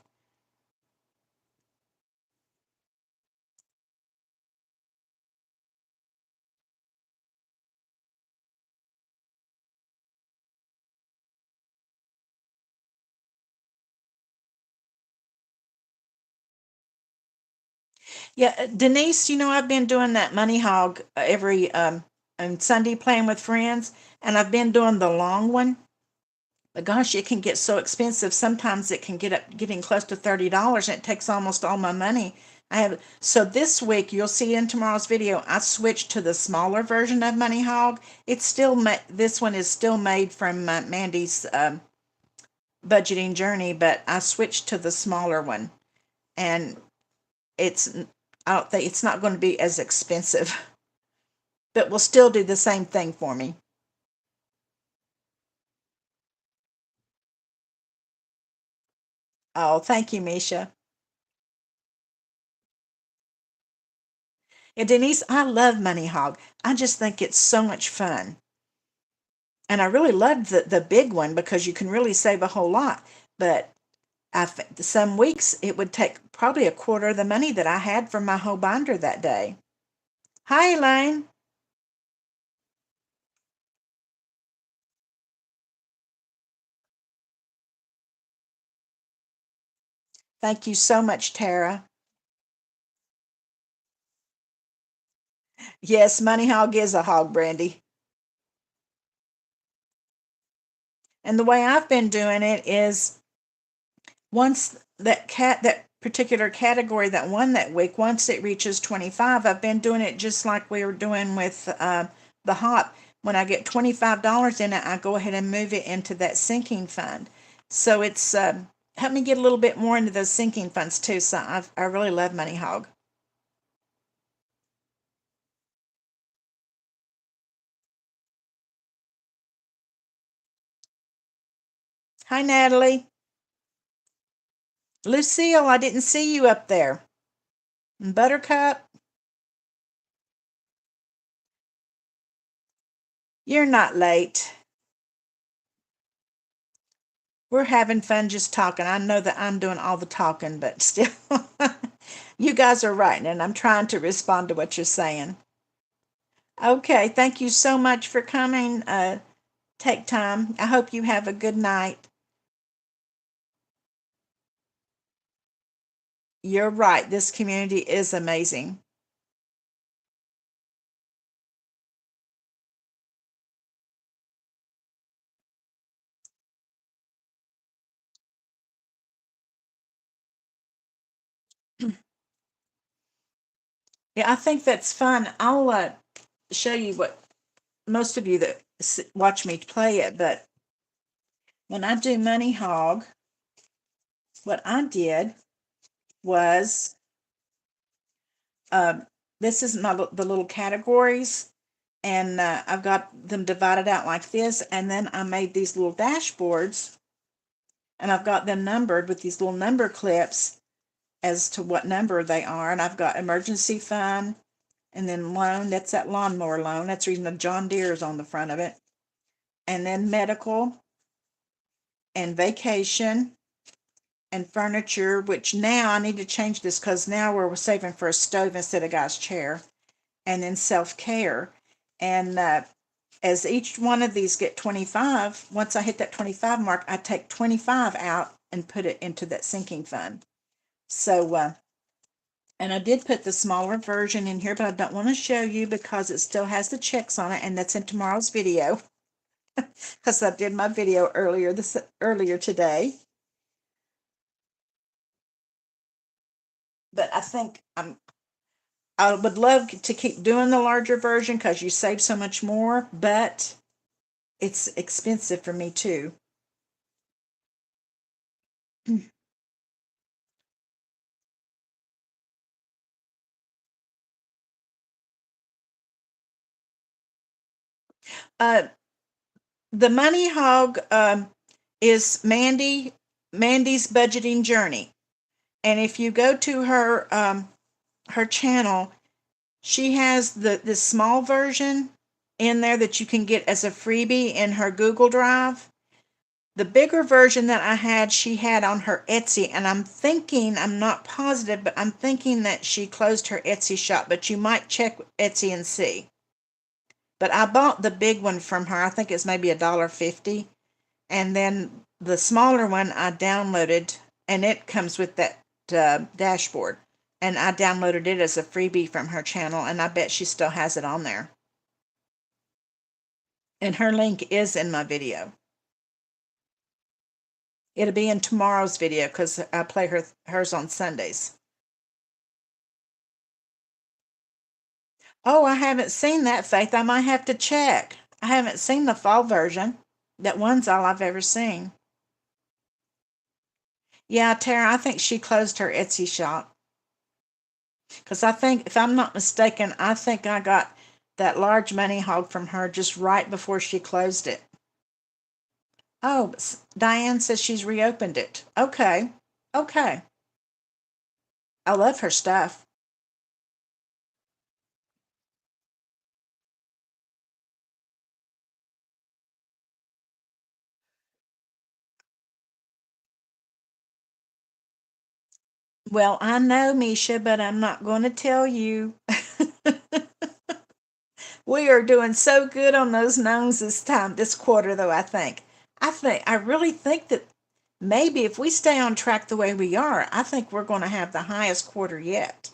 Yeah, Denise, I've been doing that money hog every on Sunday, playing with friends, and I've been doing the long one. But gosh, it can get so expensive. Sometimes it can get up getting close to $30, and it takes almost all my money. So this week you'll see in tomorrow's video I switched to the smaller version of Money Hog. This one is still made from Mandy's budgeting journey, but I switched to the smaller one, and it's I don't think it's not going to be as expensive, but will still do the same thing for me. Oh, thank you, Misha. Yeah, Denise, I love Money Hog. I just think it's so much fun. And I really loved the big one because you can really save a whole lot. But some weeks it would take probably a quarter of the money that I had for my whole binder that day. Hi, Elaine. Thank you so much, Tara. Yes, Money Hog is a hog, Brandy. And the way I've been doing it is, once that particular category that won that week, once it reaches 25, I've been doing it just like we were doing with the hop. When I get $25 in it, I go ahead and move it into that sinking fund. So it's helped me get a little bit more into those sinking funds too. So I really love Money Hog. Hi, Natalie. Lucille, I didn't see you up there. And Buttercup, you're not late. We're having fun just talking. I know that I'm doing all the talking, but still, you guys are writing, and I'm trying to respond to what you're saying. Okay, thank you so much for coming. Take time. I hope you have a good night. You're right. This community is amazing. Yeah, I think that's fun. I'll show you what most of you that watch me play it, but when I do Money Hog, what I did was um, this is the little categories, and I've got them divided out like this, and then I made these little dashboards, and I've got them numbered with these little number clips as to what number they are, and I've got emergency fund, and then loan, that's that lawnmower loan, that's the reason the John Deere is on the front of it, and then medical and vacation and furniture, which now I need to change this because now we're saving for a stove instead of guy's chair, and then self-care. And as each one of these get 25, once I hit that 25 mark, I take 25 out and put it into that sinking fund. So, and I did put the smaller version in here, but I don't want to show you because it still has the checks on it, and that's in tomorrow's video because I did my video earlier today. But I think I would love to keep doing the larger version because you save so much more, but it's expensive for me too. Uh, the Money Hog is Mandy's budgeting journey, and if you go to her channel, she has this small version in there that you can get as a freebie in her Google Drive. The bigger version that I had, she had on her Etsy, and I'm not positive, but I'm thinking that she closed her Etsy shop, but you might check Etsy and see. But I bought the big one from her. I think it's maybe $1.50. And then the smaller one I downloaded, and it comes with that dashboard. And I downloaded it as a freebie from her channel, and I bet she still has it on there. And her link is in my video. It'll be in tomorrow's video because I play hers on Sundays. Oh, I haven't seen that, Faith. I might have to check. I haven't seen the fall version. That one's all I've ever seen. Yeah, Tara, I think she closed her Etsy shop. Because I think, if I'm not mistaken, I think I got that large Money Hog from her just right before she closed it. Oh, Diane says she's reopened it. Okay. Okay. I love her stuff. Well, I know, Misha, but I'm not going to tell you. We are doing so good on those knowns this quarter, though, I think. I really think that maybe if we stay on track the way we are, I think we're going to have the highest quarter yet.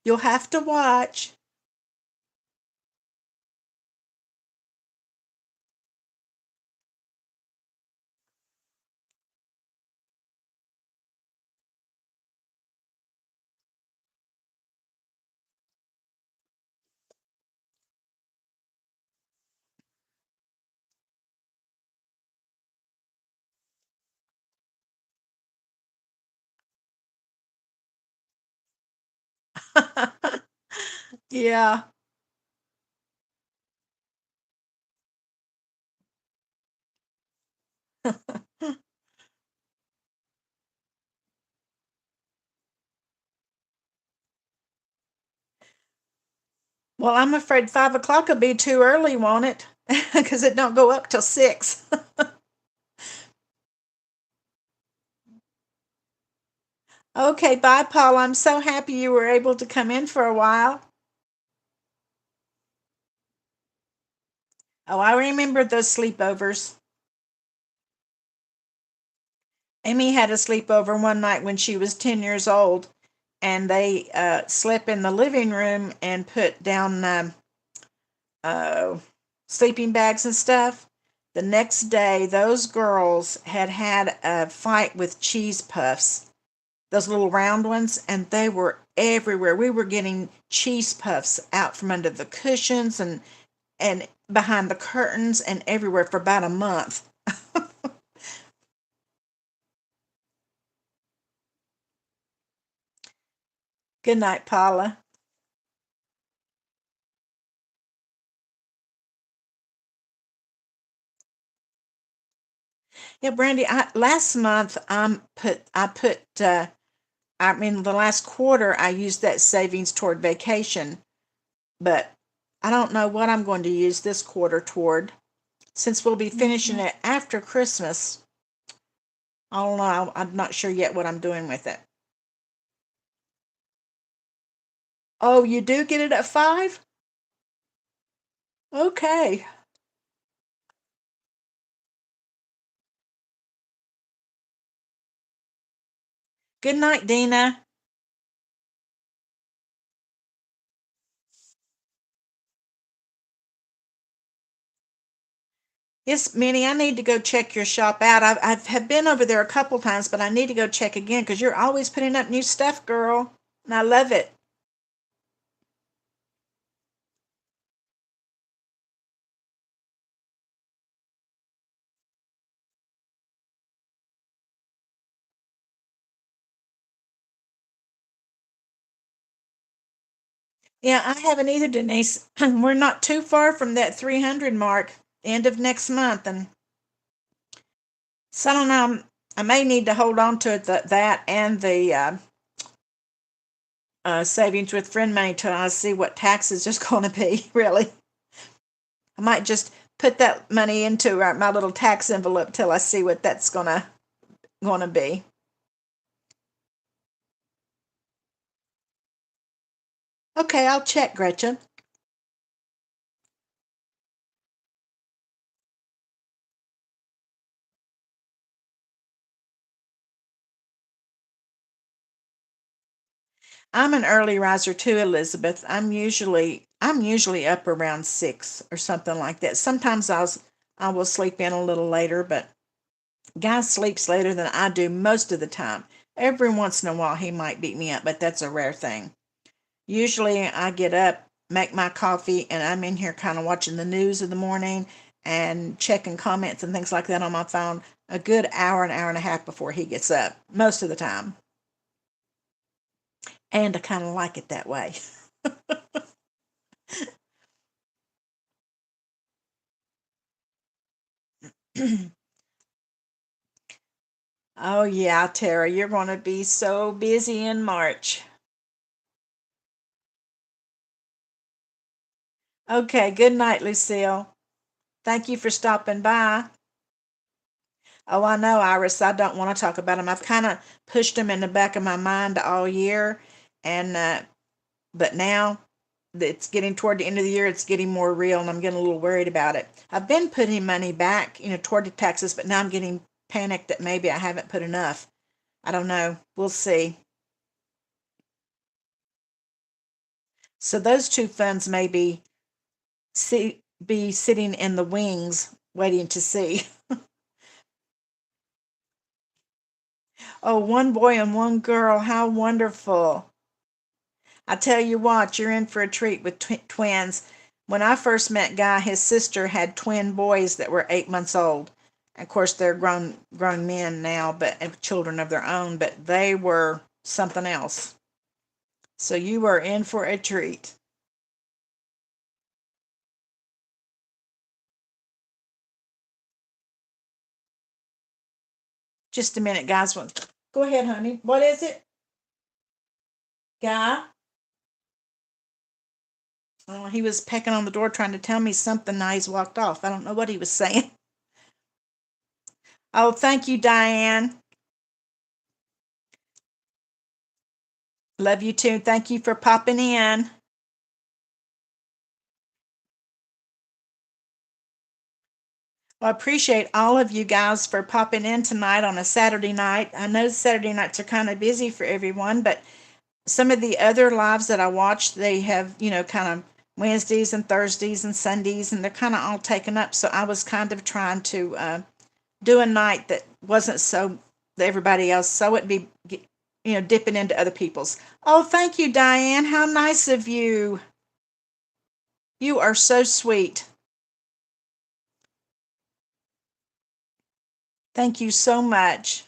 You'll have to watch. Yeah. Well, I'm afraid 5 o'clock will be too early, won't it? Because it don't go up till 6. Okay, bye, Paula. I'm so happy you were able to come in for a while. Oh, I remember those sleepovers. Amy had a sleepover one night when she was 10 years old, and they slept in the living room and put down uh, sleeping bags and stuff. The next day, those girls had a fight with cheese puffs, those little round ones, and they were everywhere. We were getting cheese puffs out from under the cushions and behind the curtains and everywhere for about a month. Good night, Paula. Yeah, Brandy. Last month I mean the last quarter I used that savings toward vacation, but I don't know what I'm going to use this quarter toward. Since we'll be finishing it after Christmas, I don't know. I'm not sure yet what I'm doing with it. Oh, you do get it at 5? Okay. Good night, Dina. Yes, Minnie, I need to go check your shop out. Have been over there a couple times, but I need to go check again because you're always putting up new stuff, girl. And I love it. Yeah, I haven't either, Denise. We're not too far from that 300 mark, end of next month. And so I don't know. I may need to hold on to it, that and the savings with friend money till I see what taxes is going to be, really. I might just put that money into my little tax envelope till I see what that's gonna be. Okay, I'll check, Gretchen. I'm an early riser too, Elizabeth. I'm usually up around 6 or something like that. Sometimes I will sleep in a little later, but Guy sleeps later than I do most of the time. Every once in a while he might beat me up, but that's a rare thing. Usually I get up, make my coffee, and I'm in here kind of watching the news in the morning and checking comments and things like that on my phone a good hour, an hour and a half before he gets up, most of the time. And I kind of like it that way. Oh, yeah, Tara, you're going to be so busy in March. Okay, good night, Lucille. Thank you for stopping by. Oh, I know, Iris. I don't want to talk about them. I've kind of pushed them in the back of my mind all year, and but now that it's getting toward the end of the year, it's getting more real, and I'm getting a little worried about it. I've been putting money back, toward the taxes, but now I'm getting panicked that maybe I haven't put enough. I don't know. We'll see. So those two funds may be sitting in the wings, waiting to see. Oh, one boy and one girl. How wonderful. I tell you what, you're in for a treat with twins. When I first met Guy, his sister had twin boys that were 8 months old. Of course, they're grown men now, but and children of their own. But they were something else. So you are in for a treat. Just a minute, guys. Go ahead, honey. What is it, Guy? Oh, he was pecking on the door trying to tell me something. Now he's walked off. I don't know what he was saying. Oh, thank you, Diane. Love you too. Thank you for popping in. Well, I appreciate all of you guys for popping in tonight on a Saturday night. I know Saturday nights are kind of busy for everyone, but some of the other lives that I watch, they have, kind of Wednesdays and Thursdays and Sundays, and they're kind of all taken up. So I was kind of trying to do a night that wasn't so everybody else, so it'd be, dipping into other people's. Oh, thank you, Diane. How nice of you. You are so sweet. Thank you so much.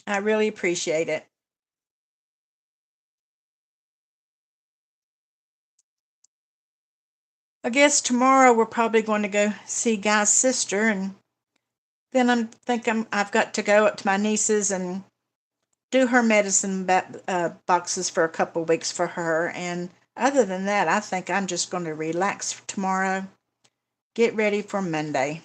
I really appreciate it. I guess tomorrow we're probably going to go see Guy's sister, and then I've got to go up to my niece's and do her medicine boxes for a couple weeks for her. And other than that, I think I'm just going to relax tomorrow, get ready for Monday.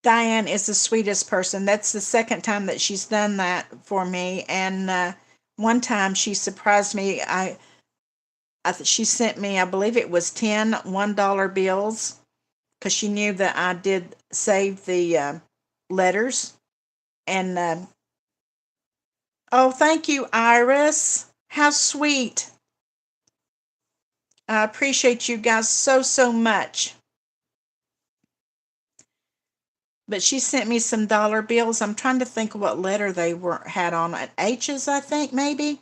Diane is the sweetest person. That's the second time that she's done that for me. And one time she surprised me. She sent me, I believe it was 10 $1 bills, because she knew that I did save the letters. And oh, thank you, Iris. How sweet. I appreciate you guys so, so much. But she sent me some dollar bills. I'm trying to think what letter they had on it. H's, I think, maybe.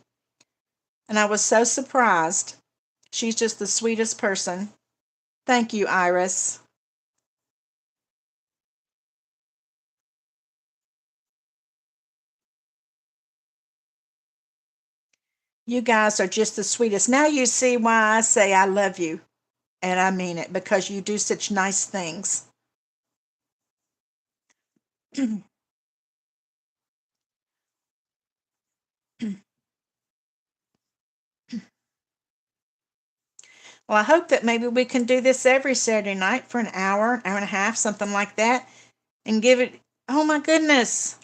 And I was so surprised. She's just the sweetest person. Thank you, Iris. You guys are just the sweetest. Now you see why I say I love you. And I mean it, because you do such nice things. Well, I hope that maybe we can do this every Saturday night for an hour, hour and a half, something like that, and give it. Oh my goodness.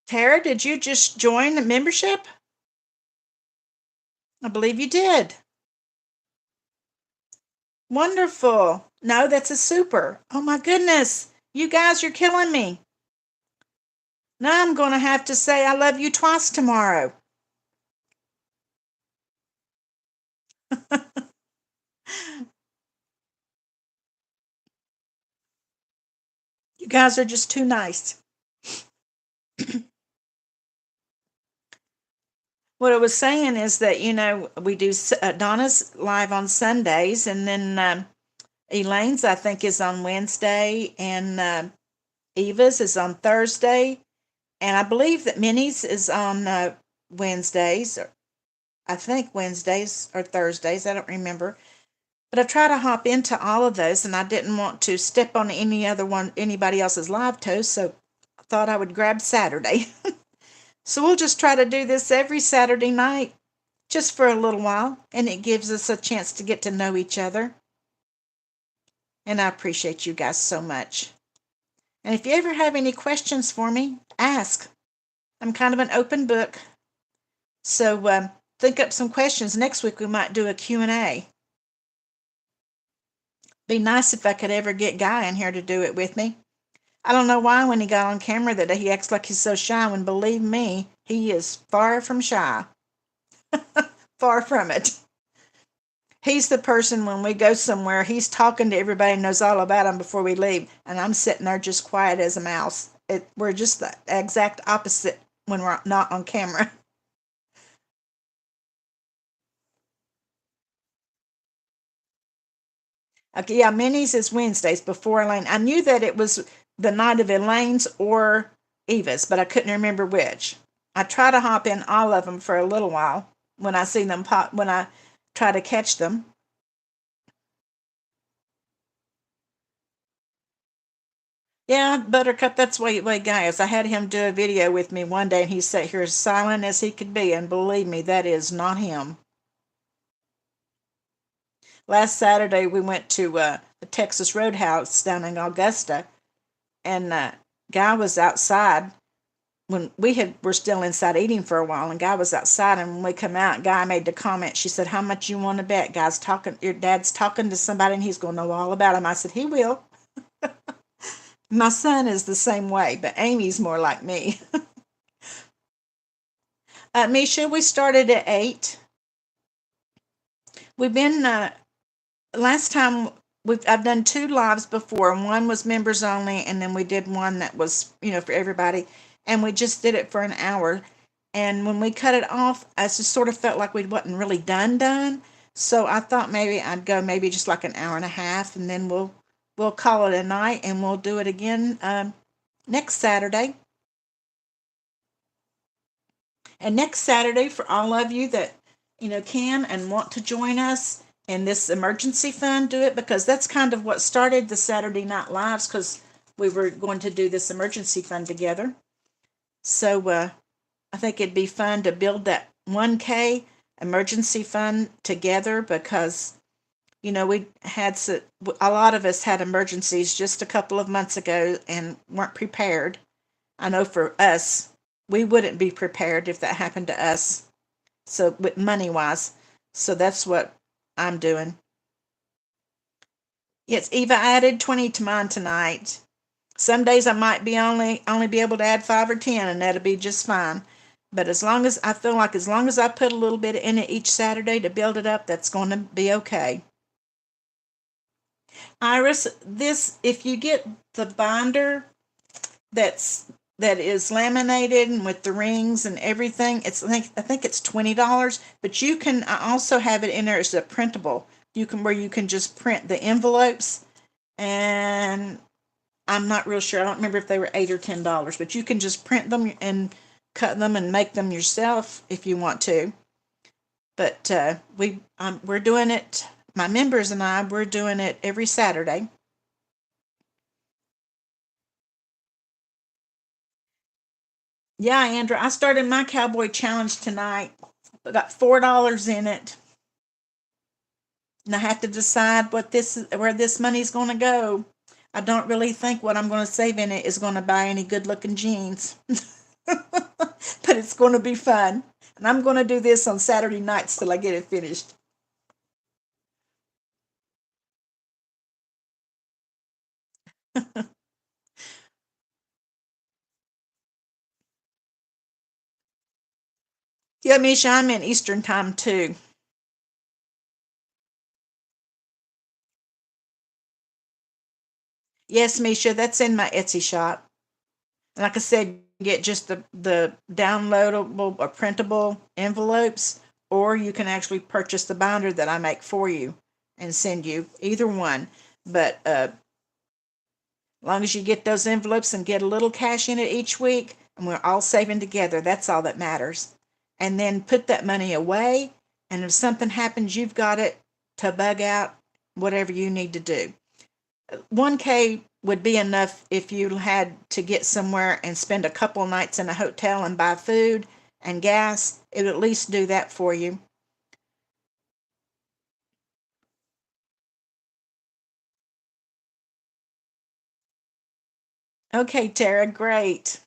Tara, did you just join the membership? I believe you did. Wonderful. No, that's a super. Oh my goodness. You guys, you're killing me. Now I'm going to have to say I love you twice tomorrow. You guys are just too nice. What I was saying is that, we do Donna's live on Sundays, and then Elaine's, I think, is on Wednesday, and Eva's is on Thursday, and I believe that Minnie's is on Wednesdays, or I think Wednesdays or Thursdays, I don't remember. But I try to hop into all of those, and I didn't want to step on anybody else's live toes, so I thought I would grab Saturday. So we'll just try to do this every Saturday night, just for a little while, and it gives us a chance to get to know each other. And I appreciate you guys so much. And if you ever have any questions for me, ask. I'm kind of an open book. So think up some questions. Next week we might do a Q&A. Be nice if I could ever get Guy in here to do it with me. I don't know why when he got on camera that he acts like he's so shy, when believe me, he is far from shy. Far from it. He's the person when we go somewhere, he's talking to everybody and knows all about them before we leave, and I'm sitting there just quiet as a mouse. We're just the exact opposite when we're not on camera. Okay, yeah, Minnie's is Wednesdays before Elaine. I knew that it was the night of Elaine's or Eva's, but I couldn't remember which. I try to hop in all of them for a little while when I see them pop, when I try to catch them. Yeah, Buttercup, that's way guy is. I had him do a video with me one day, and he sat here as silent as he could be, and believe me, that is not him. Last Saturday, we went to the Texas Roadhouse down in Augusta, and Guy was outside when were still inside eating for a while, and Guy was outside, and when we come out, Guy made the comment. She said, "How much you want to bet? Your dad's talking to somebody, and he's going to know all about him." I said, "He will." My son is the same way, but Amy's more like me. Misha, we started at 8. We've been last time I've done 2 lives before, and one was members only, and then we did one that was for everybody, and we just did it for an hour. And when we cut it off, I just sort of felt like we wasn't really done. So I thought maybe I'd go maybe just like an hour and a half, and then we'll call it a night, and we'll do it again next Saturday. And next Saturday, for all of you that can and want to join us in this emergency fund, do it, because that's kind of what started the Saturday Night Lives, because we were going to do this emergency fund together. So I think it'd be fun to build that 1K emergency fund together, because we had a lot of us had emergencies just a couple of months ago and weren't prepared. I know for us, we wouldn't be prepared if that happened to us. So, with money wise, so that's what I'm doing. Yes, Eva added 20 to mine tonight. Some days I might be only be able to add 5 or 10, and that'll be just fine. But as long as I feel like as long as I put a little bit in it each Saturday to build it up, that's going to be okay. Iris, this if you get the binder that is laminated and with the rings and everything, I think it's $20, but you can also have it in there as a printable. Where you can just print the envelopes, and I'm not real sure. I don't remember if they were $8 or $10, but you can just print them and cut them and make them yourself if you want to. But we're doing it. My members and we're doing it every Saturday. Yeah, Andrew, I started my cowboy challenge tonight. I got $4 in it, and I have to decide where this money's going to go. I don't really think what I'm going to save in it is going to buy any good-looking jeans, but it's going to be fun. And I'm going to do this on Saturday nights till I get it finished. Yeah, Misha, I'm in Eastern time too. Yes, Misha, that's in my Etsy shop. Like I said, you get just the downloadable or printable envelopes, or you can actually purchase the binder that I make for you and send you, either one. But long as you get those envelopes and get a little cash in it each week, and we're all saving together, that's all that matters. And then put that money away, and if something happens, you've got it to bug out whatever you need to do. 1K would be enough if you had to get somewhere and spend a couple of nights in a hotel and buy food and gas. It would at least do that for you. Okay, Tara, great.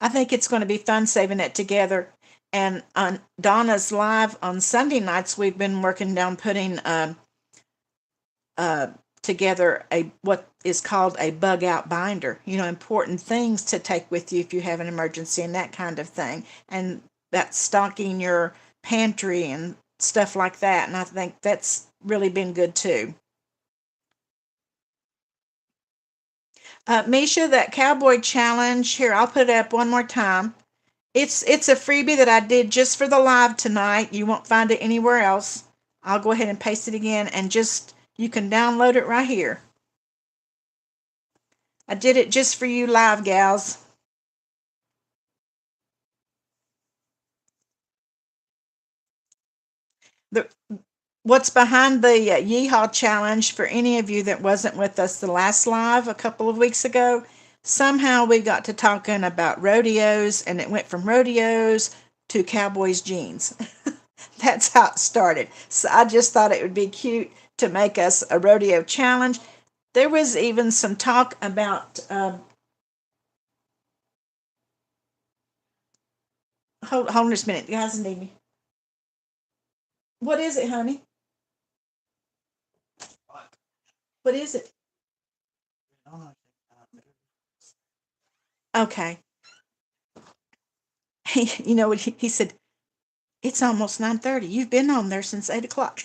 I think it's going to be fun saving it together. And on Donna's live on Sunday nights, we've been working down putting uh, together a what is called a bug out binder. Important things to take with you if you have an emergency and that kind of thing. And that's stocking your pantry and stuff like that. And I think that's really been good too. Misha, that cowboy challenge here, I'll put it up one more time. It's a freebie that I did just for the live tonight. You won't find it anywhere else. I'll go ahead and paste it again, and just you can download it right here. I did it just for you live gals. The What's behind the Yeehaw challenge, for any of you that wasn't with us the last live a couple of weeks ago, somehow we got to talking about rodeos, and it went from rodeos to cowboys jeans. That's how it started. So I just thought it would be cute to make us a rodeo challenge. There was even some talk about, hold on just a minute, you guys need me. What is it, honey? What is it? Okay. You know what he said? It's almost 9:30. You've been on there since 8 o'clock.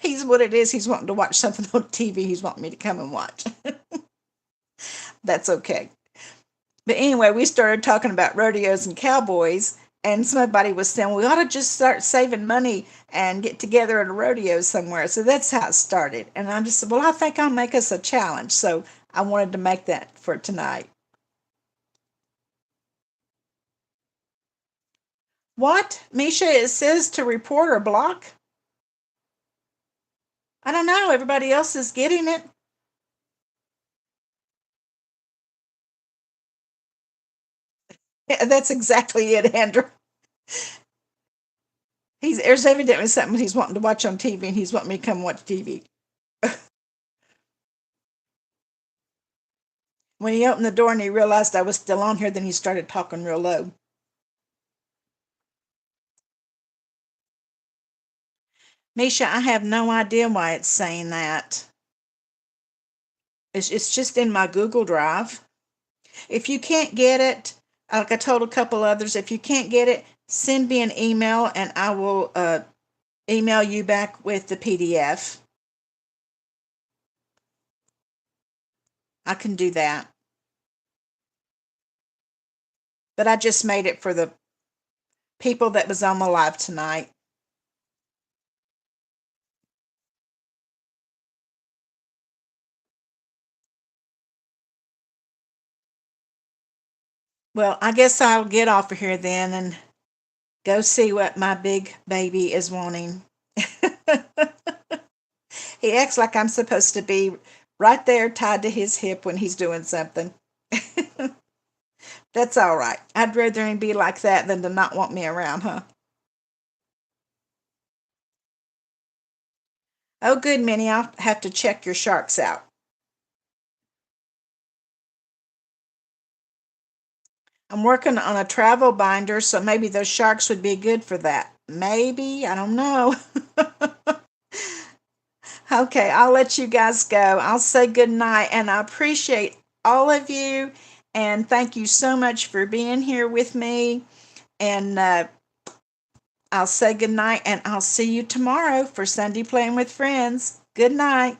He's what it is. He's wanting to watch something on TV. He's wanting me to come and watch. That's okay. But anyway, we started talking about rodeos and cowboys, and somebody was saying we ought to just start saving money and get together at a rodeo somewhere. So that's how it started. And I just said, well, I think I'll make us a challenge. So I wanted to make that for tonight. What? Misha, it says to report or block? I don't know. Everybody else is getting it. Yeah, that's exactly it, Andrew. There's evidently something he's wanting to watch on TV, and he's wanting me to come watch TV. When he opened the door and he realized I was still on here, then he started talking real low. Misha, I have no idea why it's saying that. It's just in my Google Drive. If you can't get it, like I told a couple others, if you can't get it, send me an email and I will email you back with the PDF. I can do that. But I just made it for the people that was on the live tonight. Well, I guess I'll get off of here then and go see what my big baby is wanting. He acts like I'm supposed to be right there tied to his hip when he's doing something. That's all right. I'd rather him be like that than to not want me around, huh? Oh, good, Minnie. I'll have to check your sharks out. I'm working on a travel binder, so maybe those sharks would be good for that. Maybe. I don't know. Okay, I'll let you guys go. I'll say good night, and I appreciate all of you, and thank you so much for being here with me. And I'll say good night, and I'll see you tomorrow for Sunday Playing with Friends. Good night.